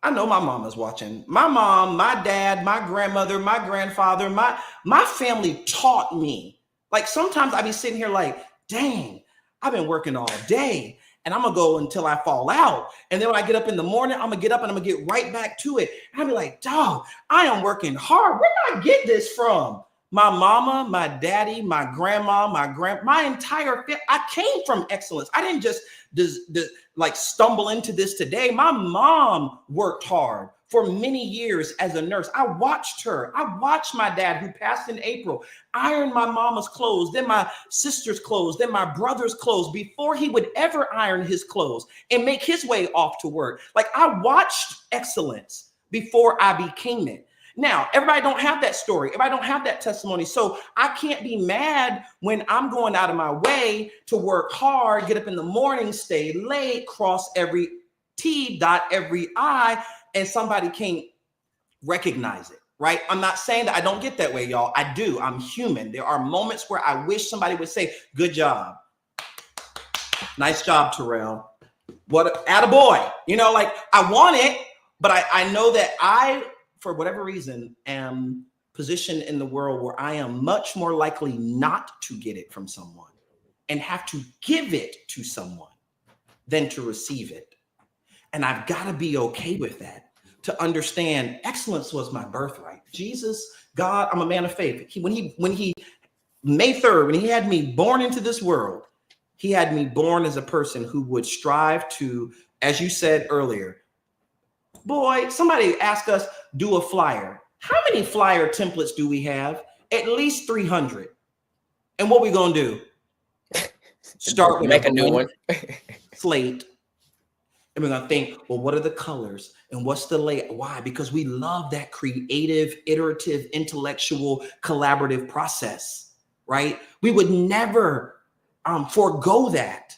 I know my mama's watching. My mom, my dad, my grandmother, my grandfather, my family taught me. Like, sometimes I'd be sitting here like, dang, I've been working all day, and I'm gonna go until I fall out. And then when I get up in the morning, I'm gonna get up and I'm gonna get right back to it. And I'll be like, dog, I am working hard. Where did I get this from? My mama, my daddy, my grandma, my entire family. I came from excellence. I didn't just stumble into this today. My mom worked hard for many years as a nurse. I watched her. I watched my dad, who passed in April, iron my mama's clothes, then my sister's clothes, then my brother's clothes, before he would ever iron his clothes and make his way off to work. Like, I watched excellence before I became it. Now, everybody don't have that story. Everybody don't have that testimony. So I can't be mad when I'm going out of my way to work hard, get up in the morning, stay late, cross every T, dot every I, and somebody can't recognize it, right? I'm not saying that I don't get that way, y'all. I do. I'm human. There are moments where I wish somebody would say, good job. Nice job, Terrell. What, attaboy. Like, I want it, but I know that I, for whatever reason, am position in the world where I am much more likely not to get it from someone and have to give it to someone than to receive it. And I've got to be okay with that, to understand excellence was my birthright. Jesus, God, I'm a man of faith. When he May 3rd, when he had me born into this world, he had me born as a person who would strive to, as you said earlier, boy, somebody asked us, do a flyer. How many flyer templates do we have? At least 300. And what we going to do? Start with make a new one. slate. And we're going to think, well, what are the colors and what's the layout? Why? Because we love that creative, iterative, intellectual, collaborative process, right? We would never forego that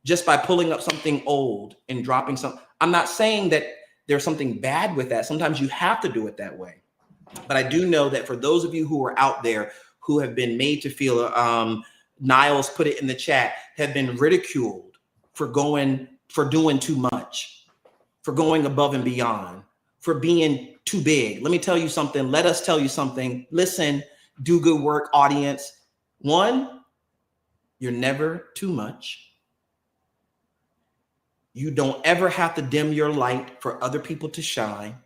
just by pulling up something old and dropping some. I'm not saying that there's something bad with that. Sometimes you have to do it that way. But I do know that for those of you who are out there who have been made to feel, Niles put it in the chat, have been ridiculed for doing too much, for going above and beyond, for being too big. Let me tell you something. Let us tell you something. Listen, do good work, audience. One, you're never too much. You don't ever have to dim your light for other people to shine.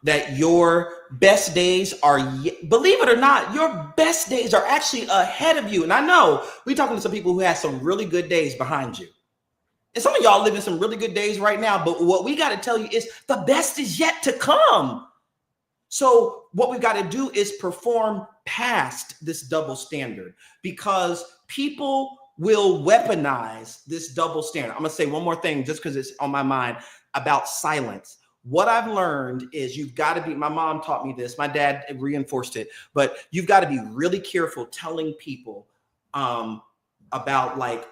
That your best days are, believe it or not, your best days are actually ahead of you. And I know we're talking to some people who have some really good days behind you. And some of y'all living some really good days right now. But what we got to tell you is the best is yet to come. So what we got to do is perform past this double standard, because people will weaponize this double standard. I'm going to say one more thing just because it's on my mind about silence. What I've learned is you've got to be, my mom taught me this, my dad reinforced it, but you've got to be really careful telling people about like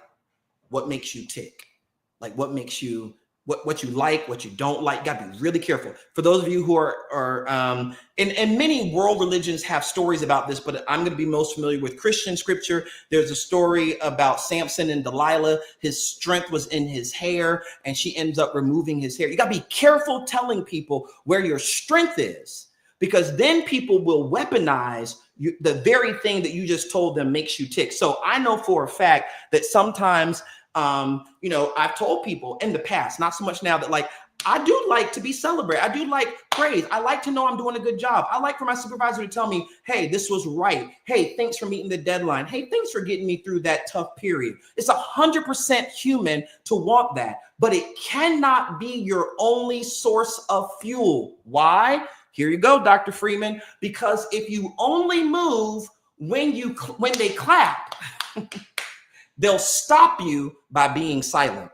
what makes you tick, like what makes you, what you like, what you don't like. Got to be really careful. For those of you who are and many world religions have stories about this, but I'm going to be most familiar with Christian scripture. There's a story about Samson and Delilah. His strength was in his hair, and she ends up removing his hair. You got to be careful telling people where your strength is, because then people will weaponize the very thing that you just told them makes you tick. So I know for a fact that sometimes I've told people in the past, not so much now, that like, I do like to be celebrated. I do like praise. I like to know I'm doing a good job. I like for my supervisor to tell me, hey, this was right. Hey, thanks for meeting the deadline. Hey, thanks for getting me through that tough period. It's 100% human to want that, but it cannot be your only source of fuel. Why? Here you go, Dr. Freeman, because if you only move when they clap, they'll stop you by being silent.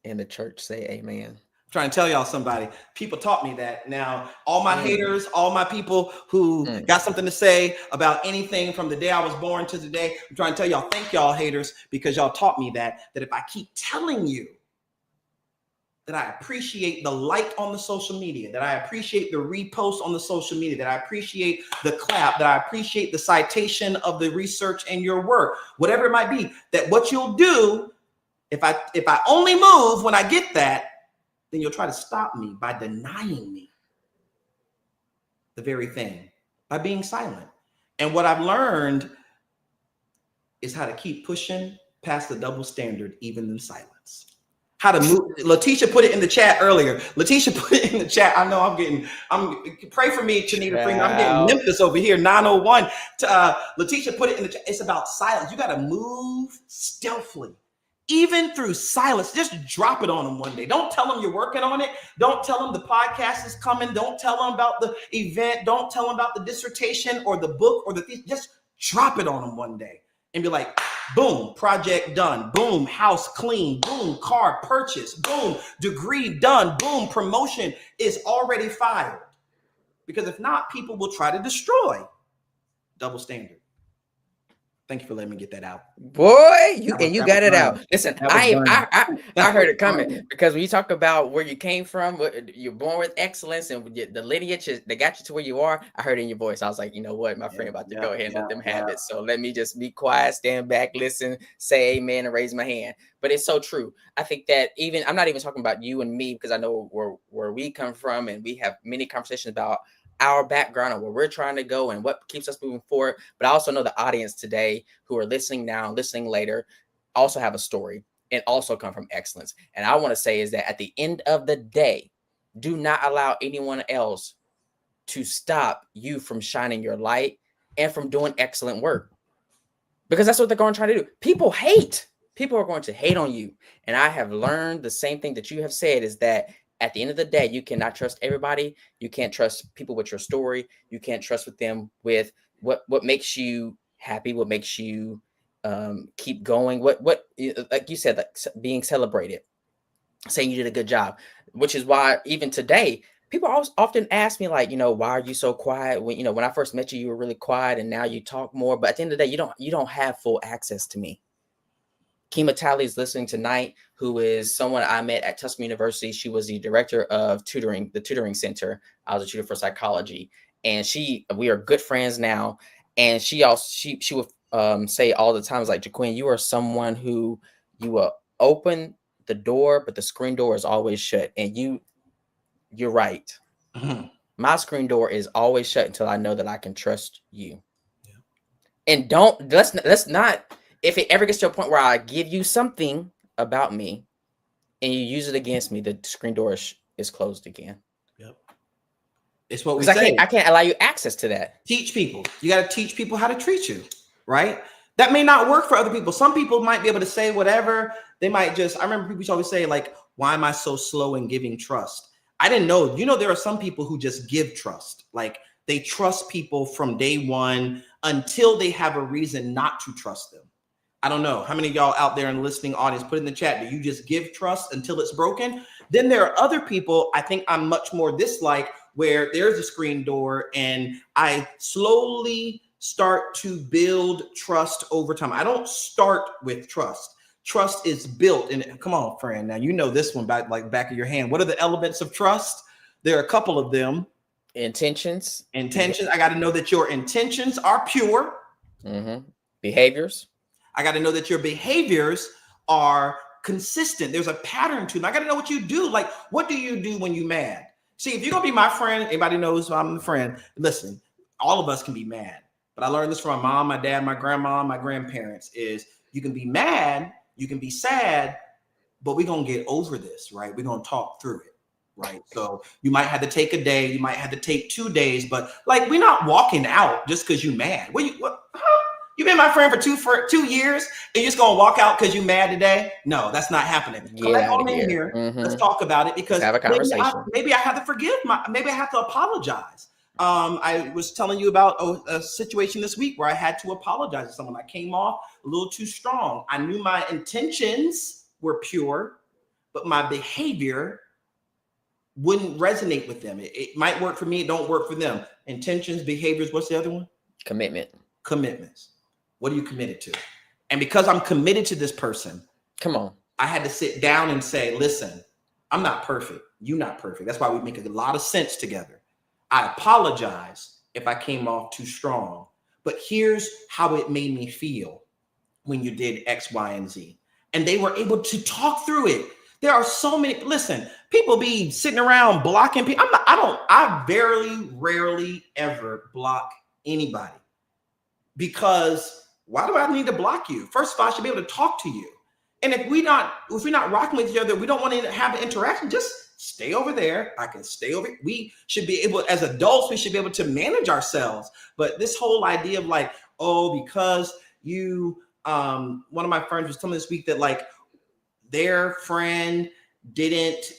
And the church say amen. I'm trying to tell y'all somebody. People taught me that. Now, all my haters, all my people who got something to say about anything from the day I was born to today, I'm trying to tell y'all, thank y'all haters, because y'all taught me that if I keep telling you that I appreciate the like on the social media, that I appreciate the repost on the social media, that I appreciate the clap, that I appreciate the citation of the research in your work, whatever it might be, that what you'll do, if I only move when I get that, then you'll try to stop me by denying me the very thing, by being silent. And what I've learned is how to keep pushing past the double standard, even in silence. How to move. Letitia put it in the chat earlier. Letitia put it in the chat. I know pray for me, Chanita Freeman. I'm getting Memphis over here, 901. Letitia put it in the chat. It's about silence. You got to move stealthily, even through silence. Just drop it on them one day. Don't tell them you're working on it. Don't tell them the podcast is coming. Don't tell them about the event. Don't tell them about the dissertation or the book or the thesis. Just drop it on them one day and be like, boom, project done. Boom, house clean. Boom, car purchased. Boom, degree done. Boom, promotion is already fired. Because if not, people will try to destroy double standard. Thank you for letting me get that out. Boy, you got it out. burning. Listen, That was burning. I heard it coming because when you talk about where you came from, you're born with excellence and the lineage that got you to where you are, I heard it in your voice. I was like, you know what, my friend about to go ahead and let them have it. So let me just be quiet, stand back, listen, say amen, and raise my hand. But it's so true. I think that I'm not even talking about you and me because I know where we come from, and we have many conversations about our background and where we're trying to go and what keeps us moving forward. But I also know the audience today who are listening now, listening later, also have a story and also come from excellence. And I want to say is that at the end of the day, do not allow anyone else to stop you from shining your light and from doing excellent work, because that's what they're going to try to do. People are going to hate on you. And I have learned the same thing that you have said, is that at the end of the day, you cannot trust everybody. You can't trust people with your story. You can't trust with them with what makes you happy, what makes you keep going, what like you said, like being celebrated, saying you did a good job, which is why even today, people often ask me, like, why are you so quiet? When I first met you, you were really quiet, and now you talk more. But at the end of the day, you don't have full access to me. Kima Talley is listening tonight, who is someone I met at Tuskegee University. She was the director of tutoring, the tutoring center. I was a tutor for psychology, and we are good friends now. And she would say all the time, like, Jaquin, you are someone who you will open the door, but the screen door is always shut. And you're right. Mm-hmm. My screen door is always shut until I know that I can trust you. Yeah. And let's not. If it ever gets to a point where I give you something about me and you use it against me, the screen door is closed again. Yep. It's what we say. I can't allow you access to that. Teach people. You got to teach people how to treat you, right? That may not work for other people. Some people might be able to say whatever. They might I remember people used to always say, like, why am I so slow in giving trust? I didn't know. There are some people who just give trust. Like, they trust people from day one until they have a reason not to trust them. I don't know how many of y'all out there in the listening audience put in the chat, do you just give trust until it's broken? Then there are other people, I think I'm much more dislike, where there's a screen door and I slowly start to build trust over time. I don't start with trust. Trust is built. And come on, friend. Now, you know this one back of your hand. What are the elements of trust? There are a couple of them. Intentions. I got to know that your intentions are pure. Mm-hmm. Behaviors. I got to know that your behaviors are consistent. There's a pattern to them. I got to know what you do. Like, what do you do when you're mad? See, if you're going to be my friend, anybody knows I'm a friend. Listen, all of us can be mad. But I learned this from my mom, my dad, my grandma, my grandparents, is you can be mad, you can be sad, but we're going to get over this, right? We're going to talk through it, right? So you might have to take a day, you might have to take 2 days, but like, we're not walking out just because you're mad. You've been my friend for 2 years, and you're just gonna walk out because you're mad today? No, that's not happening. Come back on in here. Mm-hmm. Let's talk about it, because have a conversation. Maybe I have to forgive maybe I have to apologize. I was telling you about a situation this week where I had to apologize to someone. I came off a little too strong. I knew my intentions were pure, but my behavior wouldn't resonate with them. It might work for me, it don't work for them. Intentions, behaviors, what's the other one? Commitments. What are you committed to? And because I'm committed to this person, come on, I had to sit down and say, listen, I'm not perfect. You're not perfect. That's why we make a lot of sense together. I apologize if I came off too strong, but here's how it made me feel when you did X, Y, and Z. And they were able to talk through it. There are so many, listen, people be sitting around blocking people. I very rarely ever block anybody, because why do I need to block you? First of all, I should be able to talk to you. And if we're not rocking with each other, we don't want to have an interaction, just stay over there. I can stay over. We should be able, as adults, we should be able to manage ourselves. But this whole idea of like, oh, because you, one of my friends was telling me this week that like their friend didn't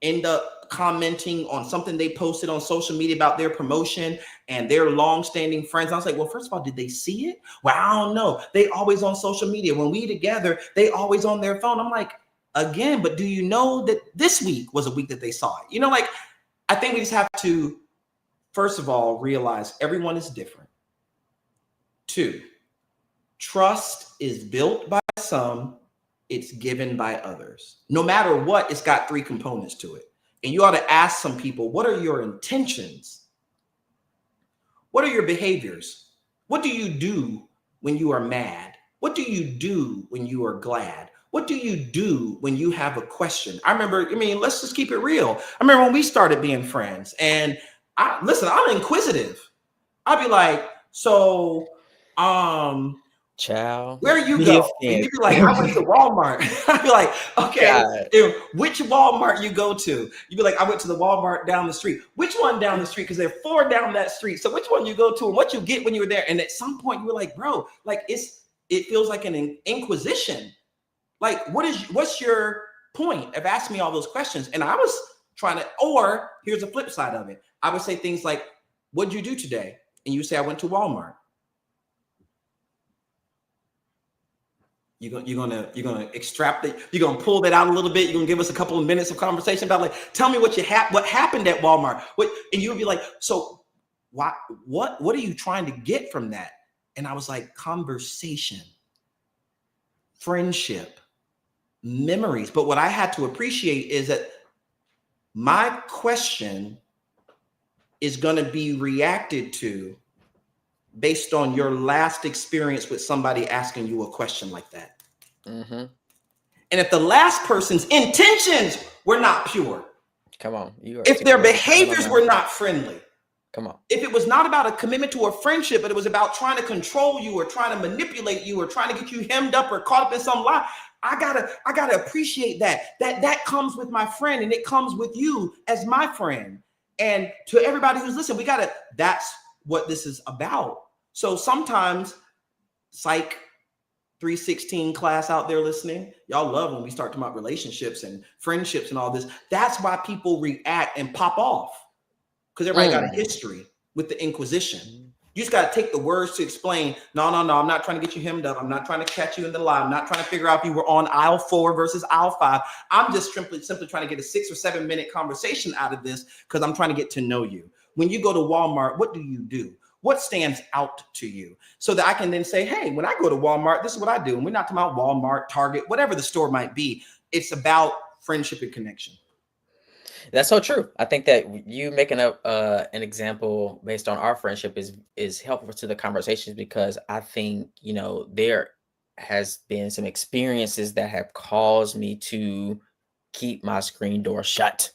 end up commenting on something they posted on social media about their promotion and their long-standing friends. I was like, well, first of all, did they see it? Well, I don't know. They always on social media. When we together, they always on their phone. I'm like, again, but do you know that this week was a week that they saw it? Like, I think we just have to, first of all, realize everyone is different. 2, Trust is built by some, it's given by others. No matter what, it's got three components to it. And you ought to ask some people, what are your intentions? What are your behaviors? What do you do when you are mad? What do you do when you are glad? What do you do when you have a question? Let's just keep it real. I remember when we started being friends, and I'm inquisitive. I'll be like, so, child, where you go? And you'd be like, I went to Walmart. I'd be like, okay, which Walmart you go to? You'd be like, I went to the Walmart down the street. Which one down the street? Because there are 4 down that street. So which one you go to and what you get when you were there? And at some point you were like, bro, like it feels like an inquisition. Like, what's your point of asking me all those questions? And I was trying to, or here's the flip side of it. I would say things like, what'd you do today? And you say, I went to Walmart. You're gonna extract it. You're gonna pull that out a little bit. You're gonna give us a couple of minutes of conversation about, like, tell me what happened at Walmart. And you would be like, so what are you trying to get from that? And I was like, conversation, friendship, memories. But what I had to appreciate is that my question is going to be reacted to based on your last experience with somebody asking you a question like that. Mm-hmm. And if the last person's intentions were not pure, come on, if their behaviors were not friendly, come on, if it was not about a commitment to a friendship, but it was about trying to control you or trying to manipulate you or trying to get you hemmed up or caught up in some lie, I gotta appreciate that comes with my friend, and it comes with you as my friend. And to everybody who's listening, that's what this is about. So sometimes, Psych 316 class out there listening, y'all love when we start talking about relationships and friendships and all this. That's why people react and pop off, because everybody got a history with the Inquisition. You just got to take the words to explain, no, I'm not trying to get you hemmed up. I'm not trying to catch you in the lie. I'm not trying to figure out if you were on aisle 4 versus aisle 5. I'm just simply trying to get a 6 or 7 minute conversation out of this, because I'm trying to get to know you. When you go to Walmart, what do you do? What stands out to you? So that I can then say, hey, when I go to Walmart, this is what I do. And we're not talking about Walmart, Target, whatever the store might be. It's about friendship and connection. That's so true. I think that you making up an example based on our friendship is helpful to the conversations, because I think, there has been some experiences that have caused me to keep my screen door shut.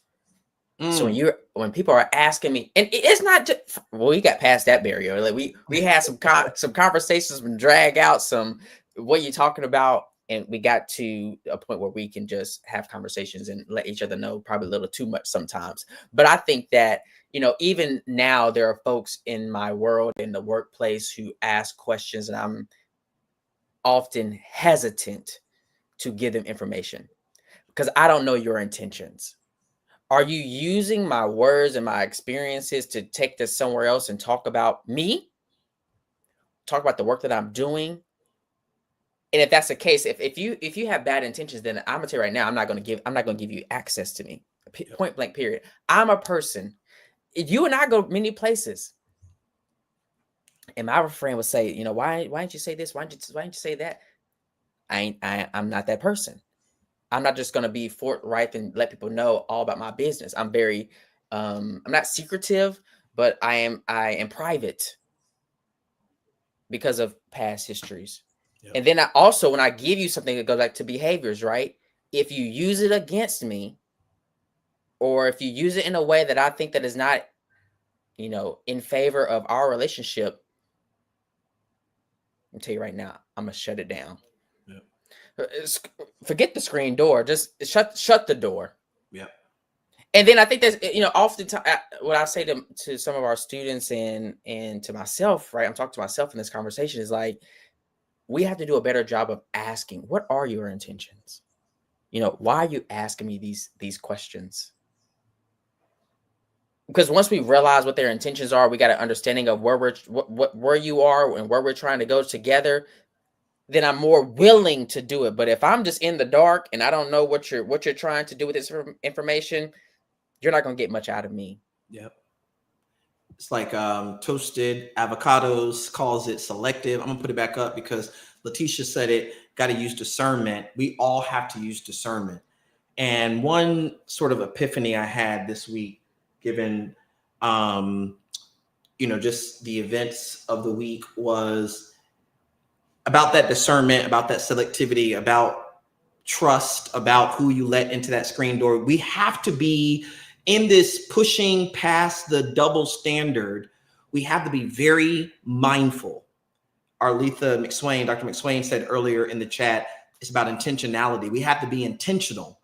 So when people are asking me, and it's not just, we got past that barrier. Like we had some conversations and drag out some, what are you talking about? And we got to a point where we can just have conversations and let each other know, probably a little too much sometimes. But I think that, even now there are folks in my world, in the workplace, who ask questions, and I'm often hesitant to give them information because I don't know your intentions. Are you using my words and my experiences to take this somewhere else and talk about me? Talk about the work that I'm doing? And if that's the case, if you have bad intentions, then I'm gonna tell you right now, I'm not gonna give you access to me. Point blank, period. I'm a person. You and I go many places, and my friend would say, why didn't you say this? Why didn't you say that? I'm not that person. I'm not just gonna be forthright and let people know all about my business. I'm very, I'm not secretive, but I am private because of past histories. Yep. And then I also, when I give you something that goes back to behaviors, right? If you use it against me, or if you use it in a way that I think that is not, in favor of our relationship, I'll tell you right now, I'm gonna shut it down. Yep. Forget the screen door. Just shut the door. Yeah. And then I think that's, oftentimes what I say to some of our students and to myself, right? I'm talking to myself in this conversation, is like, we have to do a better job of asking, what are your intentions? Why are you asking me these questions? Because once we realize what their intentions are, we got an understanding of where you are and where we're trying to go together, then I'm more willing to do it. But if I'm just in the dark and I don't know what you're trying to do with this information, you're not going to get much out of me. Yep. It's like Toasted Avocados calls it selective. I'm gonna put it back up because Letitia said it, got to use discernment. We all have to use discernment. And one sort of epiphany I had this week, given, just the events of the week, was about that discernment, about that selectivity, about trust, about who you let into that screen door. We have to be in this pushing past the double standard. We have to be very mindful. Arletha McSwain, Dr. McSwain said earlier in the chat, it's about intentionality. We have to be intentional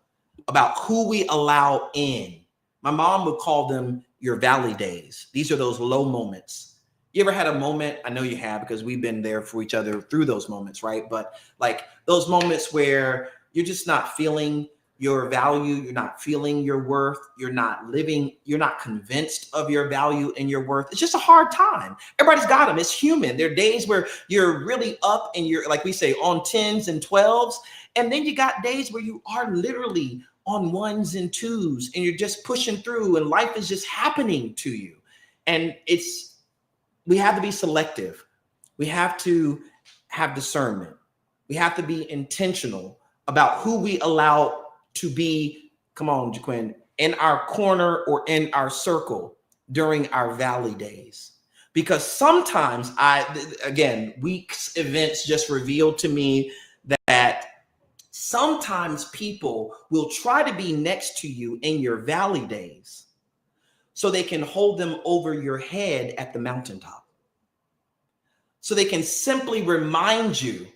about who we allow in. My mom would call them your valley days. These are those low moments. You ever had a moment? I know you have, because we've been there for each other through those moments, right? But like those moments where you're just not feeling your value, you're not feeling your worth, you're not convinced of your value and your worth. It's just a hard time. Everybody's got them. It's human. There are days where you're really up and you're, like we say, on 10s and 12s. And then you got days where you are literally on 1s and 2s and you're just pushing through and life is just happening to you. And we have to be selective. We have to have discernment. We have to be intentional about who we allow to be, come on, Jaquin, in our corner or in our circle during our valley days. Because sometimes week's events just revealed to me that sometimes people will try to be next to you in your valley days so they can hold them over your head at the mountaintop. So they can simply remind you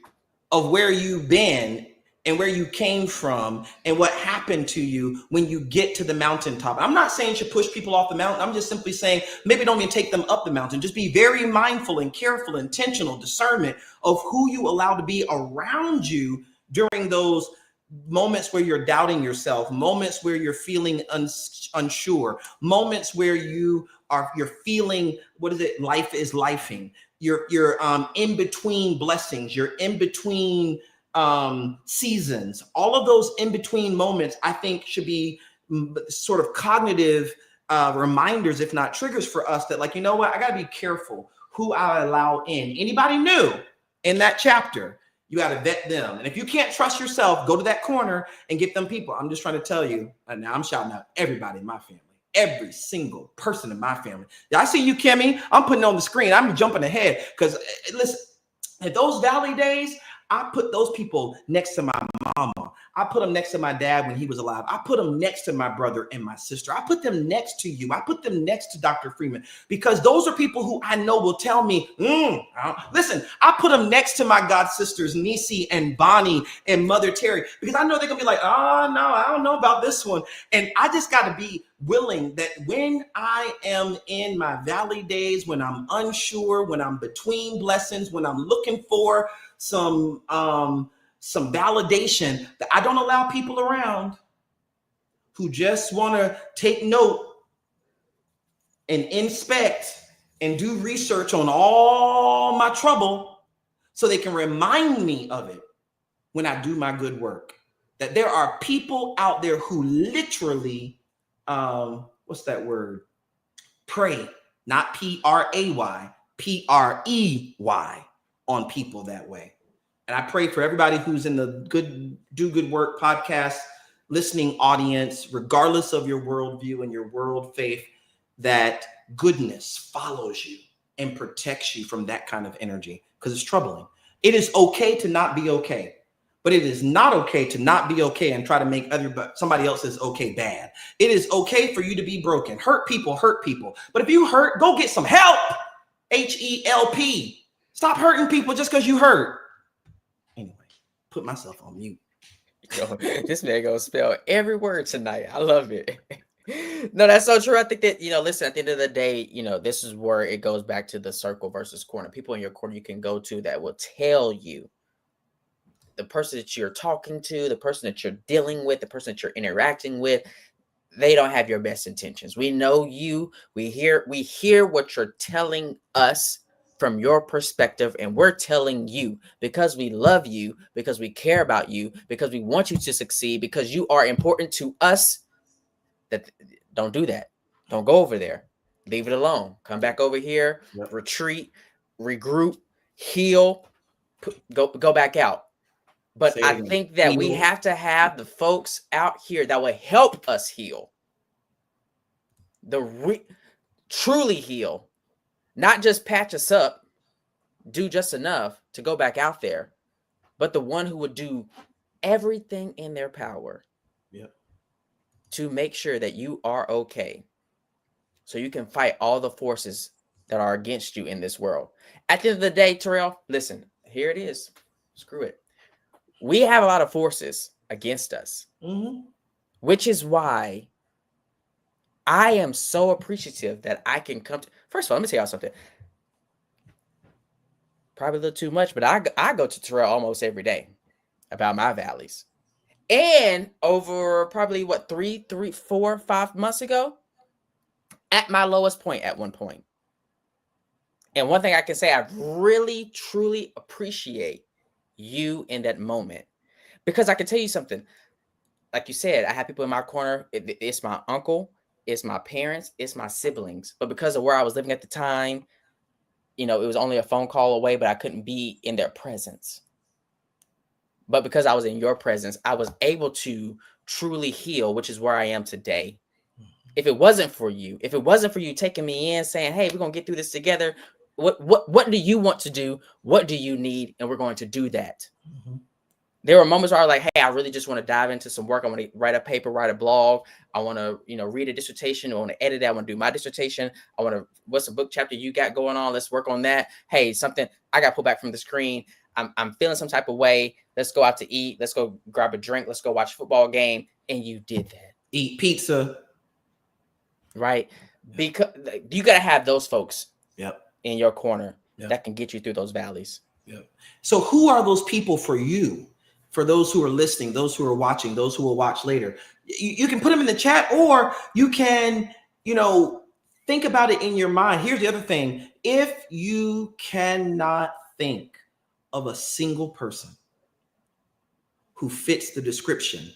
of where you've been and where you came from and what happened to you when you get to the mountaintop. I'm not saying you should push people off the mountain. I'm just simply saying maybe don't even take them up the mountain. Just be very mindful and careful, intentional discernment of who you allow to be around you during those moments where you're doubting yourself, moments where you're feeling unsure, moments where you're feeling, life is lifing. You're in between blessings. You're in between seasons. All of those in between moments, I think, should be sort of cognitive reminders, if not triggers, for us that, like, you know what, I got to be careful who I allow in. Anybody new in that chapter, you got to vet them. And if you can't trust yourself, go to that corner and get them people. I'm just trying to tell you, and now I'm shouting out everybody in my family. Every single person in my family. I see you, Kimmy. I'm putting it on the screen. I'm jumping ahead because, listen, at those valley days, I put those people next to my mama. I put them next to my dad when he was alive. I put them next to my brother and my sister. I put them next to you. I put them next to Dr. Freeman, because those are people who I know will tell me, listen, I put them next to my god sisters, Nisi and Bonnie and Mother Terry, because I know they're going to be like, oh, no, I don't know about this one. And I just got to be willing that when I am in my valley days, when I'm unsure, when I'm between blessings, when I'm looking for some validation, that I don't allow people around who just want to take note and inspect and do research on all my trouble so they can remind me of it when I do my good work. That there are people out there who literally, what's that word? Prey, not P-R-A-Y, P-R-E-Y on people that way. And I pray for everybody who's in the Do Good Work podcast listening audience, regardless of your worldview and your world faith, that goodness follows you and protects you from that kind of energy, because it's troubling. It is okay to not be okay, but it is not okay to not be okay and try to make somebody else's okay bad. It is okay for you to be broken. Hurt people. But if you hurt, go get some help. H-E-L-P. Stop hurting people just because you hurt. Anyway, put myself on mute. Yo, this man gonna spell every word tonight. I love it. No, that's so true. I think that, listen, at the end of the day, this is where it goes back to the circle versus corner. People in your corner you can go to that will tell you, the person that you're talking to, the person that you're dealing with, the person that you're interacting with, they don't have your best intentions. We know you. We hear what you're telling us from your perspective, and we're telling you because we love you, because we care about you, because we want you to succeed, because you are important to us. That don't do that. Don't go over there. Leave it alone. Come back over here. Yep. Retreat, regroup, heal, go back out. But I think that we Heal. have to have the folks out here that will help us heal. Truly heal, not just patch us up, do just enough to go back out there, but the one who would do everything in their power to make sure that you are okay, so you can fight all the forces that are against you in this world. At the end of the day, Terrell, listen, here it is. Screw it. We have a lot of forces against us, which is why I am so appreciative that I can come to. First of all, let me tell y'all something. Probably a little too much, but I go to Terrell almost every day about my valleys. And over probably 3, 4, 5 months ago, at my lowest point at one point. And one thing I can say, I really, truly appreciate you in that moment, because I can tell you something. Like you said, I have people in my corner. It's my uncle, it's my parents, it's my siblings. But because of where I was living at the time, it was only a phone call away, but I couldn't be in their presence. But because I was in your presence, I was able to truly heal, which is where I am today. If it wasn't for you taking me in, saying, hey, we're going to get through this together. What do you want to do? What do you need? And we're going to do that. There were moments where I was like, hey, I really just want to dive into some work. I want to write a paper, write a blog. I want to, read a dissertation. I want to edit it. I want to do my dissertation. What's the book chapter you got going on? Let's work on that. Hey, something I got pulled back from the screen. I'm feeling some type of way. Let's go out to eat. Let's go grab a drink. Let's go watch a football game. And you did that. Eat pizza. Right. Because you got to have those folks in your corner that can get you through those valleys. So who are those people for you? For those who are listening, those who are watching, those who will watch later, you can put them in the chat, or you can, think about it in your mind. Here's the other thing. If you cannot think of a single person who fits the description,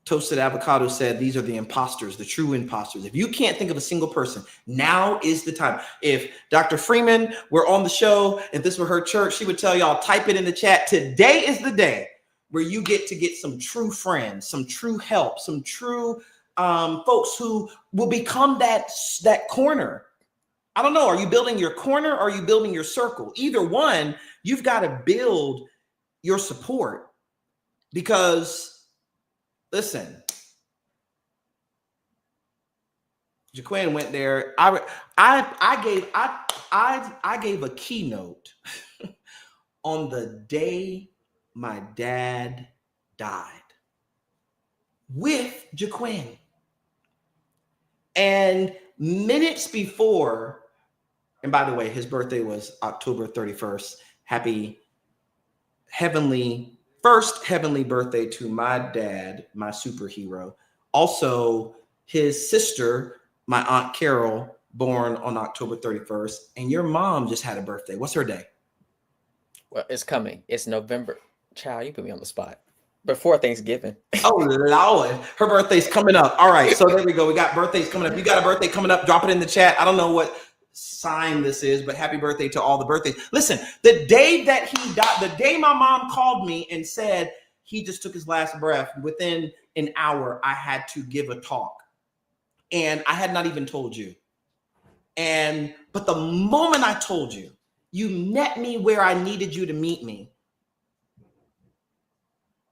Toasted Avocado said, these are the imposters, the true imposters. If you can't think of a single person, now is the time. If Dr. Freeman were on the show, if this were her church, she would tell y'all, type it in the chat. Today is the day where you get to get some true friends, some true help, some true folks who will become that corner. I don't know. Are you building your corner or are you building your circle? Either one, you've got to build your support, because listen, Jaquan went there. I gave a keynote on the day my dad died with Jaquan. And minutes before, and by the way, his birthday was October 31st. Happy first heavenly birthday to my dad, my superhero. Also, his sister, my Aunt Carol, born on October 31st. And your mom just had a birthday. What's her day? Well, it's coming. It's November. Child, you put me on the spot. Before Thanksgiving. Oh, Lord. Her birthday's coming up. All right. So there we go. We got birthdays coming up. You got a birthday coming up. Drop it in the chat. I don't know what sign this is, but happy birthday to all the birthdays. Listen, the day that he died, the day my mom called me and said he just took his last breath, within an hour, I had to give a talk. And I had not even told you. But the moment I told you, you met me where I needed you to meet me.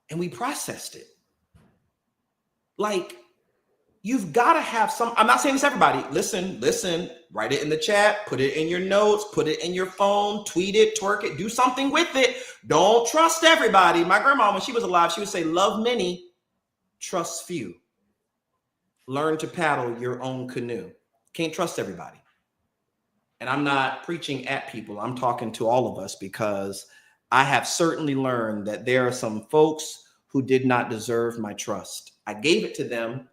And we processed it. Like, you've got to have some, I'm not saying this to everybody. Listen, write it in the chat, put it in your notes, put it in your phone, tweet it, twerk it, do something with it. Don't trust everybody. My grandma, when she was alive, she would say, love many, trust few. Learn to paddle your own canoe. Can't trust everybody. And I'm not preaching at people. I'm talking to all of us, because I have certainly learned that there are some folks who did not deserve my trust. I gave it to them.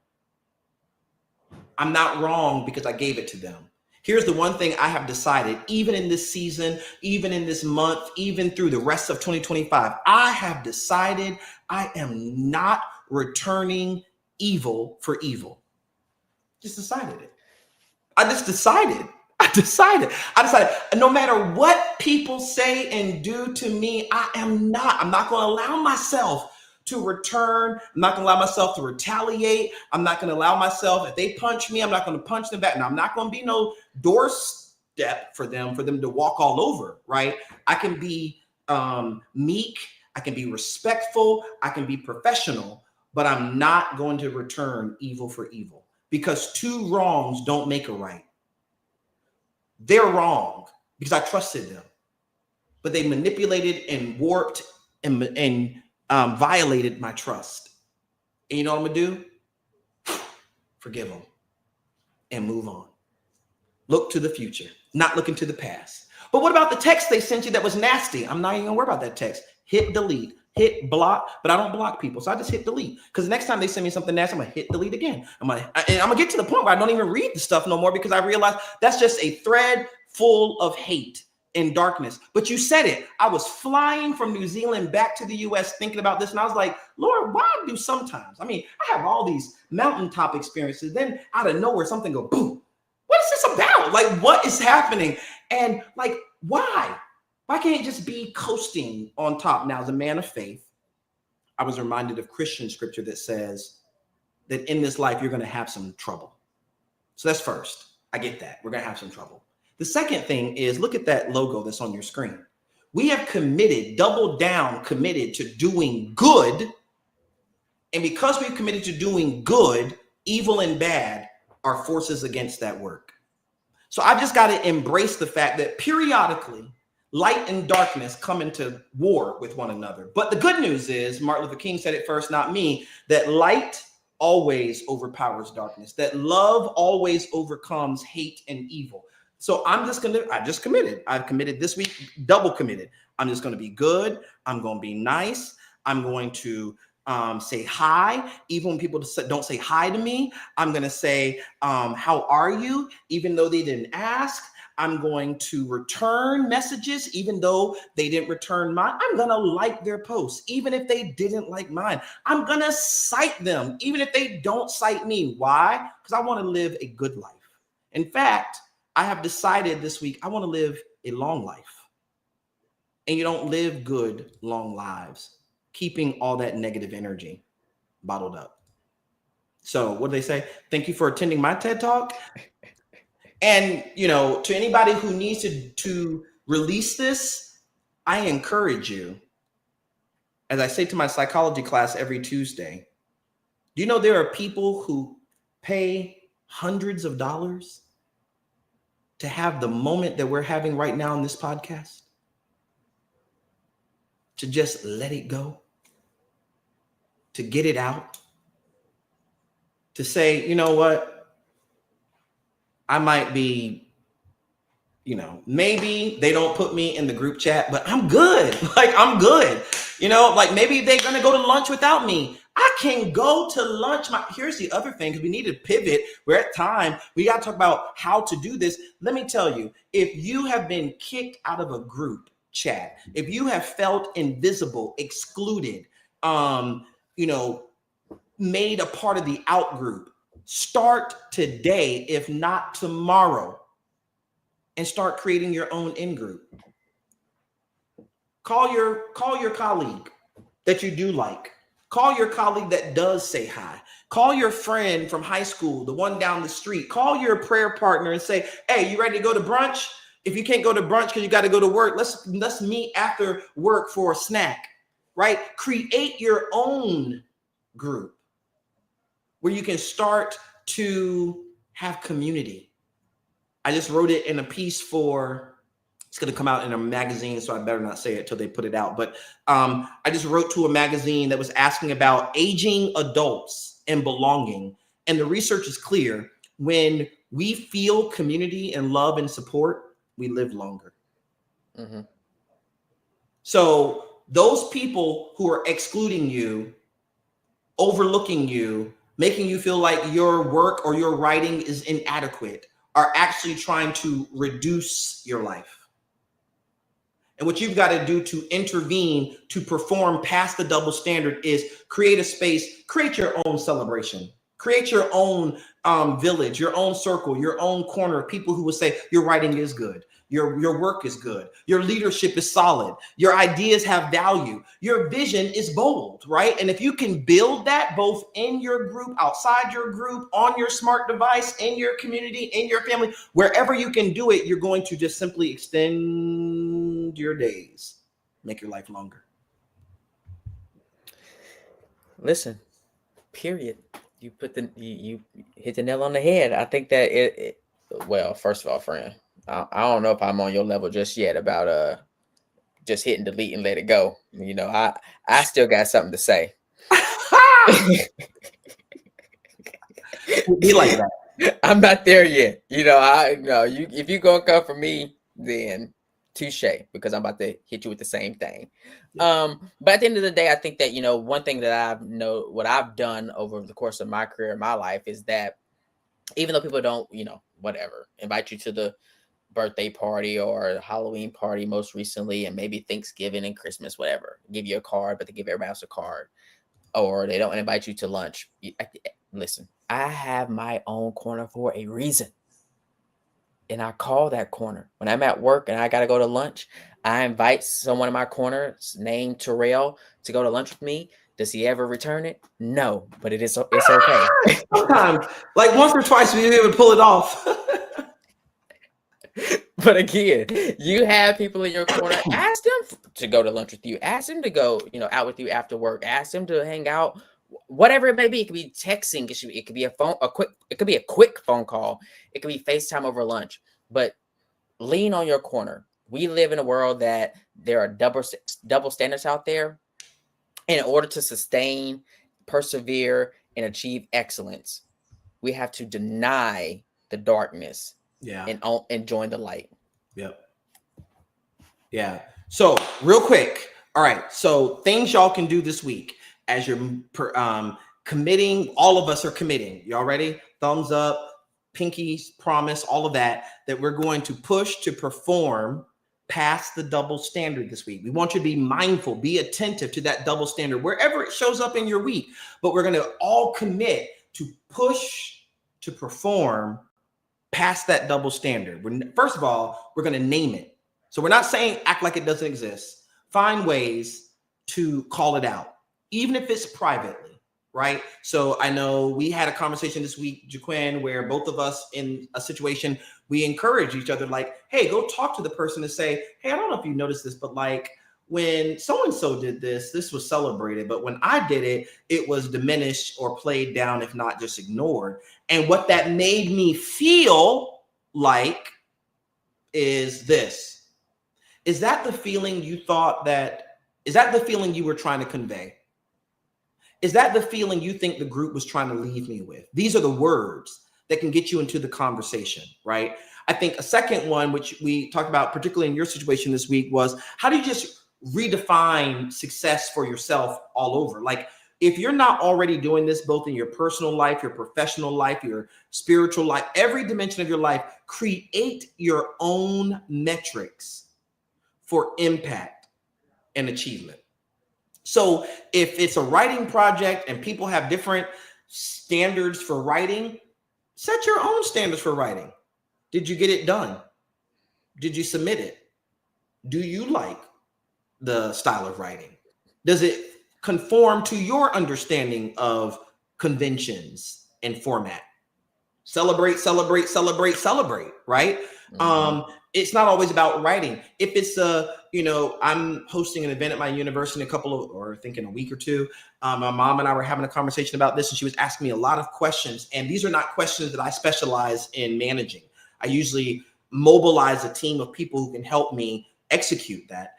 I'm not wrong because I gave it to them. Here's the one thing I have decided, even in this season, even in this month, even through the rest of 2025, I have decided I am not returning evil for evil. Just decided it. I just decided. I decided no matter what people say and do to me, I'm not going to allow myself to return. I'm not going to allow myself to retaliate. I'm not going to allow myself, if they punch me, I'm not going to punch them back. Now, I'm not going to be no doorstep for them to walk all over, right? I can be meek. I can be respectful. I can be professional, but I'm not going to return evil for evil, because two wrongs don't make a right. They're wrong because I trusted them, but they manipulated and warped and violated my trust. And you know what I'm gonna do? Forgive them and move on. Look to the future, not look into the past. But what about the text they sent you that was nasty? I'm not even gonna worry about that text. Hit delete, hit block, but I don't block people, so I just hit delete. Because the next time they send me something nasty, I'm gonna hit delete again. I'm gonna get to the point where I don't even read the stuff no more, because I realize that's just a thread full of hate and darkness. But you said it. I was flying from New Zealand back to the US thinking about this, and I was like, Lord, why do sometimes? I mean, I have all these mountaintop experiences, then out of nowhere something go boom. What is this about? Like, what is happening? And like, why? Why can't it just be coasting on top? Now, as a man of faith, I was reminded of Christian scripture that says that in this life, you're going to have some trouble. So that's first. I get that. We're going to have some trouble. The second thing is, look at that logo that's on your screen. We have committed, doubled down, committed to doing good. And because we've committed to doing good, evil and bad are forces against that work. So I've just got to embrace the fact that periodically, light and darkness come into war with one another. But the good news is, Martin Luther King said it first, not me, that light always overpowers darkness, that love always overcomes hate and evil. So I just committed. I've committed this week, double committed. I'm just going to be good. I'm going to be nice. I'm going to say hi. Even when people don't say hi to me, I'm going to say, how are you? Even though they didn't ask. I'm going to return messages, even though they didn't return mine. I'm going to like their posts, even if they didn't like mine. I'm going to cite them, even if they don't cite me. Why? Because I want to live a good life. In fact, I have decided this week, I want to live a long life. And you don't live good, long lives, keeping all that negative energy bottled up. So what do they say? Thank you for attending my TED Talk. And, you know, to anybody who needs to release this, I encourage you, as I say to my psychology class every Tuesday, do you know there are people who pay hundreds of dollars to have the moment that we're having right now in this podcast? To just let it go, to get it out, to say, you know what? I might be, you know, maybe they don't put me in the group chat, but I'm good. Like, I'm good. You know, like maybe they're going to go to lunch without me. I can go to lunch. Here's the other thing, because we need to pivot. We're at time. We got to talk about how to do this. Let me tell you, if you have been kicked out of a group chat, if you have felt invisible, excluded, you know, made a part of the out group, start today, if not tomorrow, and start creating your own in group. Call your colleague that you do like. Call your colleague that does say hi. Call your friend from high school, the one down the street. Call your prayer partner and say, hey, you ready to go to brunch? If you can't go to brunch because you got to go to work, let's meet after work for a snack, right? Create your own group where you can start to have community. I just wrote it in a piece it's going to come out in a magazine, so I better not say it till they put it out. But I just wrote to a magazine that was asking about aging adults and belonging. And the research is clear. When we feel community and love and support, we live longer. Mm-hmm. So those people who are excluding you, overlooking you, making you feel like your work or your writing is inadequate, are actually trying to reduce your life. And what you've got to do to intervene, to perform past the double standard, is create a space, create your own celebration, create your own village, your own circle, your own corner of people who will say your writing is good, your work is good, your leadership is solid, your ideas have value, your vision is bold, right? And if you can build that both in your group, outside your group, on your smart device, in your community, in your family, wherever you can do it, you're going to just simply extend your days, make your life longer. Listen, period. You hit the nail on the head. I think that well, first of all, friend, I don't know if I'm on your level just yet about just hitting delete and let it go. You know, I still got something to say. Be like that. I'm not there yet. You know, if you gonna come for me, then touche, because I'm about to hit you with the same thing. But at the end of the day, I think that, you know, one thing that what I've done over the course of my career, my life, is that even though people don't, you know, whatever, invite you to the birthday party or Halloween party most recently, and maybe Thanksgiving and Christmas, whatever, give you a card, but they give everybody else a card, or they don't invite you to lunch. Listen, I have my own corner for a reason. And I call that corner when I'm at work and I got to go to lunch. I invite someone in my corner named Terrell to go to lunch with me. Does he ever return it? No, but it's okay. Sometimes, like once or twice, we'll be able to pull it off. But again, you have people in your corner. Ask them to go to lunch with you. Ask them to go, you know, out with you after work. Ask them to hang out. Whatever it may be, it could be texting. It could be it could be a quick phone call. It could be FaceTime over lunch. But lean on your corner. We live in a world that there are double standards out there. In order to sustain, persevere, and achieve excellence, we have to deny the darkness, and join the light. Yep. Yeah. So real quick. All right. So things y'all can do this week as you're committing. All of us are committing. Y'all ready? Thumbs up, pinkies, promise, all of that we're going to push to perform past the double standard this week. We want you to be mindful, be attentive to that double standard wherever it shows up in your week. But we're going to all commit to push to perform past that double standard. First of all, we're going to name it. So we're not saying act like it doesn't exist. Find ways to call it out, even if it's privately, right? So I know we had a conversation this week, Jaquin, where both of us in a situation, we encourage each other, like, hey, go talk to the person and say, hey, I don't know if you noticed this, but like when so-and-so did this, this was celebrated. But when I did it, it was diminished or played down, if not just ignored. And what that made me feel like is this. Is that the feeling you thought is that the feeling you were trying to convey? Is that the feeling you think the group was trying to leave me with? These are the words that can get you into the conversation, right? I think a second one, which we talked about, particularly in your situation this week, was how do you just redefine success for yourself all over? Like, if you're not already doing this, both in your personal life, your professional life, your spiritual life, every dimension of your life, create your own metrics for impact and achievement. So if it's a writing project and people have different standards for writing, set your own standards for writing. Did you get it done? Did you submit it? Do you like the style of writing? Does it conform to your understanding of conventions and format? Celebrate, celebrate, celebrate, celebrate, right? Mm-hmm. It's not always about writing. If it's I'm hosting an event at my university in a week or two. My mom and I were having a conversation about this, and she was asking me a lot of questions. And these are not questions that I specialize in managing. I usually mobilize a team of people who can help me execute that.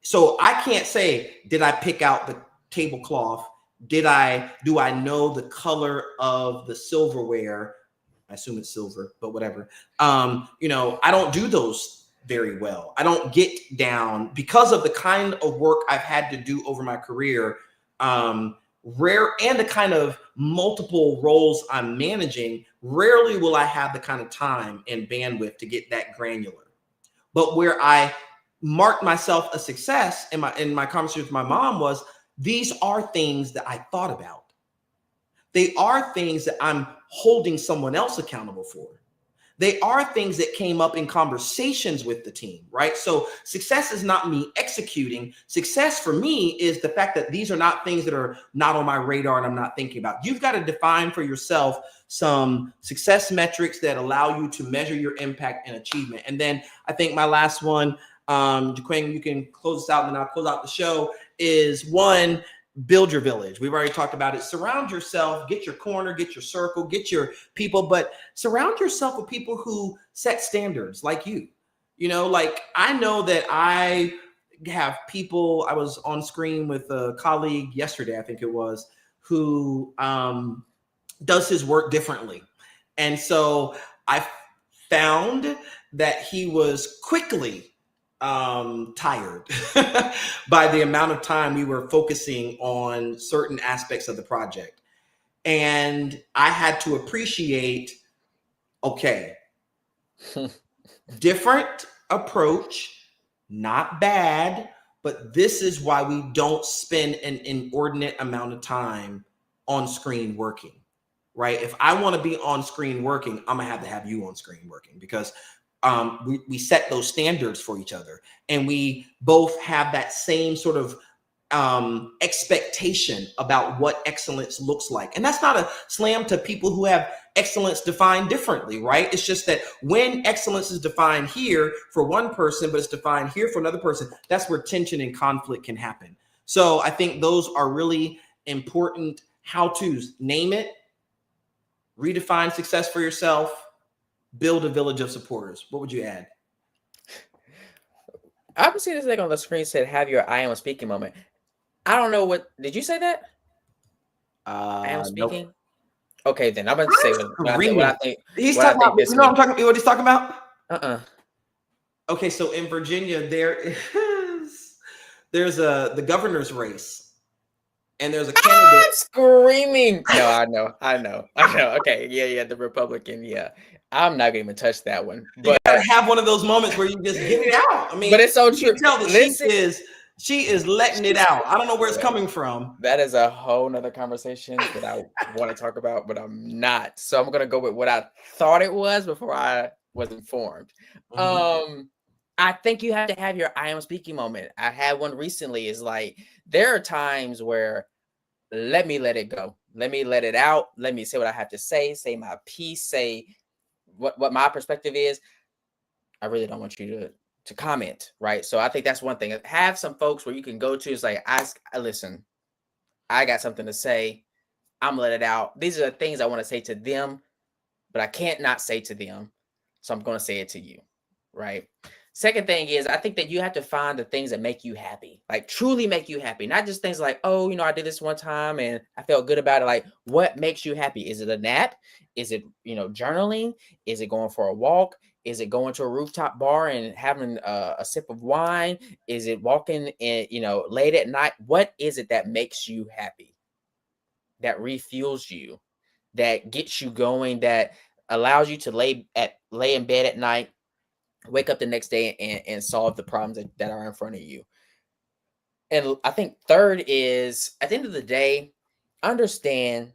So I can't say, did I pick out the tablecloth? Do I know the color of the silverware? I assume it's silver, but whatever. I don't do those very well. I don't get down because of the kind of work I've had to do over my career, and the kind of multiple roles I'm managing. Rarely will I have the kind of time and bandwidth to get that granular. But where I marked myself a success in my conversation with my mom was, these are things that I thought about. They are things that I'm holding someone else accountable for. They are things that came up in conversations with the team, right? So success is not me executing. Success for me is the fact that these are not things that are not on my radar and I'm not thinking about. You've got to define for yourself some success metrics that allow you to measure your impact and achievement. And then I think my last one, Jaquan, you can close this out and then I'll close out the show, is one, build your village. We've already talked about it. Surround yourself, get your corner, get your circle, get your people, but surround yourself with people who set standards like you. You know, like I know that I have people, I was on screen with a colleague yesterday, I think it was, who does his work differently. And so I found that he was quickly tired by the amount of time we were focusing on certain aspects of the project. And I had to appreciate, okay, different approach, not bad, but this is why we don't spend an inordinate amount of time on screen working, right? If I want to be on screen working, I'm gonna have you on screen working, because we set those standards for each other, and we both have that same sort of expectation about what excellence looks like. And that's not a slam to people who have excellence defined differently, right? It's just that when excellence is defined here for one person, but it's defined here for another person, that's where tension and conflict can happen. So I think those are really important how-tos. Name it, redefine success for yourself, build a village of supporters. What would you add? I can see this thing on the screen said, have your I am speaking moment. I don't know what, did you say that? I am speaking? Nope. Okay, then I'm going to say what I think. He's talking about, you know what I'm talking about? What he's talking about? Okay, so in Virginia, there's the governor's race. And there's a candidate. I'm screaming. No, I know. Okay, yeah, the Republican, yeah. I'm not gonna even touch that one. But you gotta have one of those moments where you just get it out. I mean, but it's so true. You can tell that she is letting it out. I don't know where it's coming from. That is a whole nother conversation that I want to talk about, but I'm not. So I'm gonna go with what I thought it was before I was informed. Mm-hmm. I think you have to have your I am speaking moment. I had one recently. Is like there are times where let it go. Let me let it out. Let me say what I have to say my piece, say what my perspective is. I really don't want you to comment, right? So I think that's one thing. Have some folks where you can go to. It's like, listen, I got something to say. I'm gonna let it out. These are the things I want to say to them, but I can't not say to them. So I'm going to say it to you, right? Second thing is, I think that you have to find the things that make you happy, like truly make you happy. Not just things like, oh, I did this one time and I felt good about it. Like, what makes you happy? Is it a nap? Is it, journaling? Is it going for a walk? Is it going to a rooftop bar and having a sip of wine? Is it walking in, late at night? What is it that makes you happy? That refuels you, that gets you going, that allows you to lay in bed at night, wake up the next day and solve the problems that are in front of you. And I think third is, at the end of the day, understand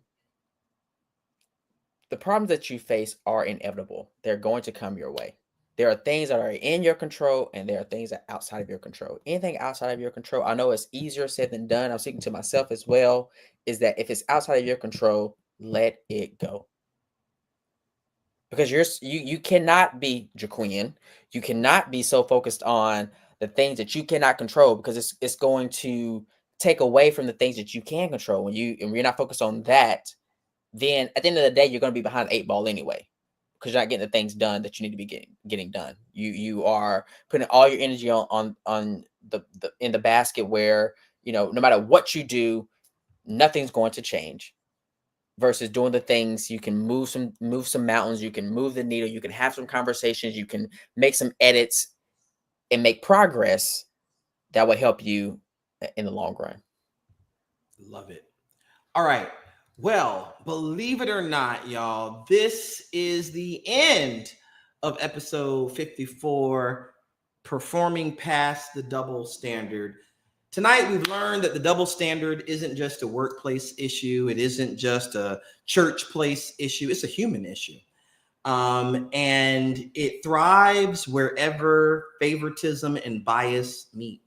the problems that you face are inevitable. They're going to come your way. There are things that are in your control and there are things that are outside of your control. Anything outside of your control, I know it's easier said than done. I'm speaking to myself as well, is that if it's outside of your control, let it go. Because you cannot be Jaquan. You cannot be so focused on the things that you cannot control, because it's going to take away from the things that you can control. When you're not focused on that, then at the end of the day, you're going to be behind the 8 ball anyway, because you're not getting the things done that you need to be getting done. You are putting all your energy on the in the basket where, no matter what you do, nothing's going to change. Versus doing the things, you can move some mountains, you can move the needle, you can have some conversations, you can make some edits and make progress that will help you in the long run. Love it. All right. Well, believe it or not, y'all, this is the end of episode 54, Performing Past the Double Standard. Tonight, we've learned that the double standard isn't just a workplace issue. It isn't just a church place issue. It's a human issue. And it thrives wherever favoritism and bias meet.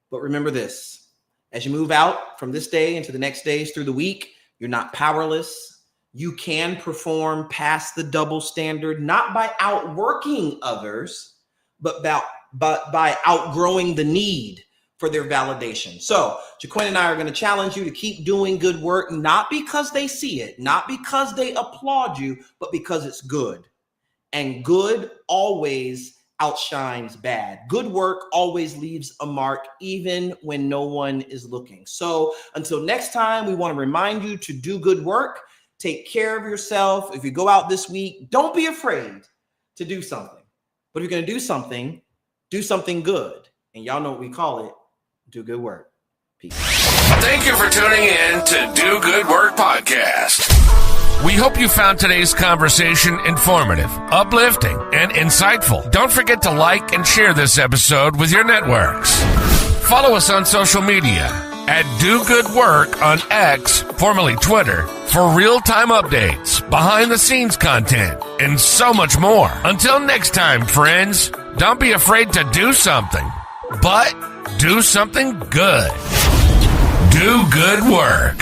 But remember this, as you move out from this day into the next days through the week, you're not powerless. You can perform past the double standard, not by outworking others, but by outgrowing the need for their validation. So Jaquin and I are going to challenge you to keep doing good work, not because they see it, not because they applaud you, but because it's good. And good always outshines bad. Good work always leaves a mark, even when no one is looking. So until next time, we want to remind you to do good work. Take care of yourself. If you go out this week, don't be afraid to do something. But if you're going to do something good. And y'all know what we call it. Do good work. Peace. Thank you for tuning in to Do Good Work Podcast. We hope you found today's conversation informative, uplifting, and insightful. Don't forget to like and share this episode with your networks. Follow us on social media at Do Good Work on X, formerly Twitter, for real-time updates, behind-the-scenes content, and so much more. Until next time, friends, don't be afraid to do something, but do something good. Do good work.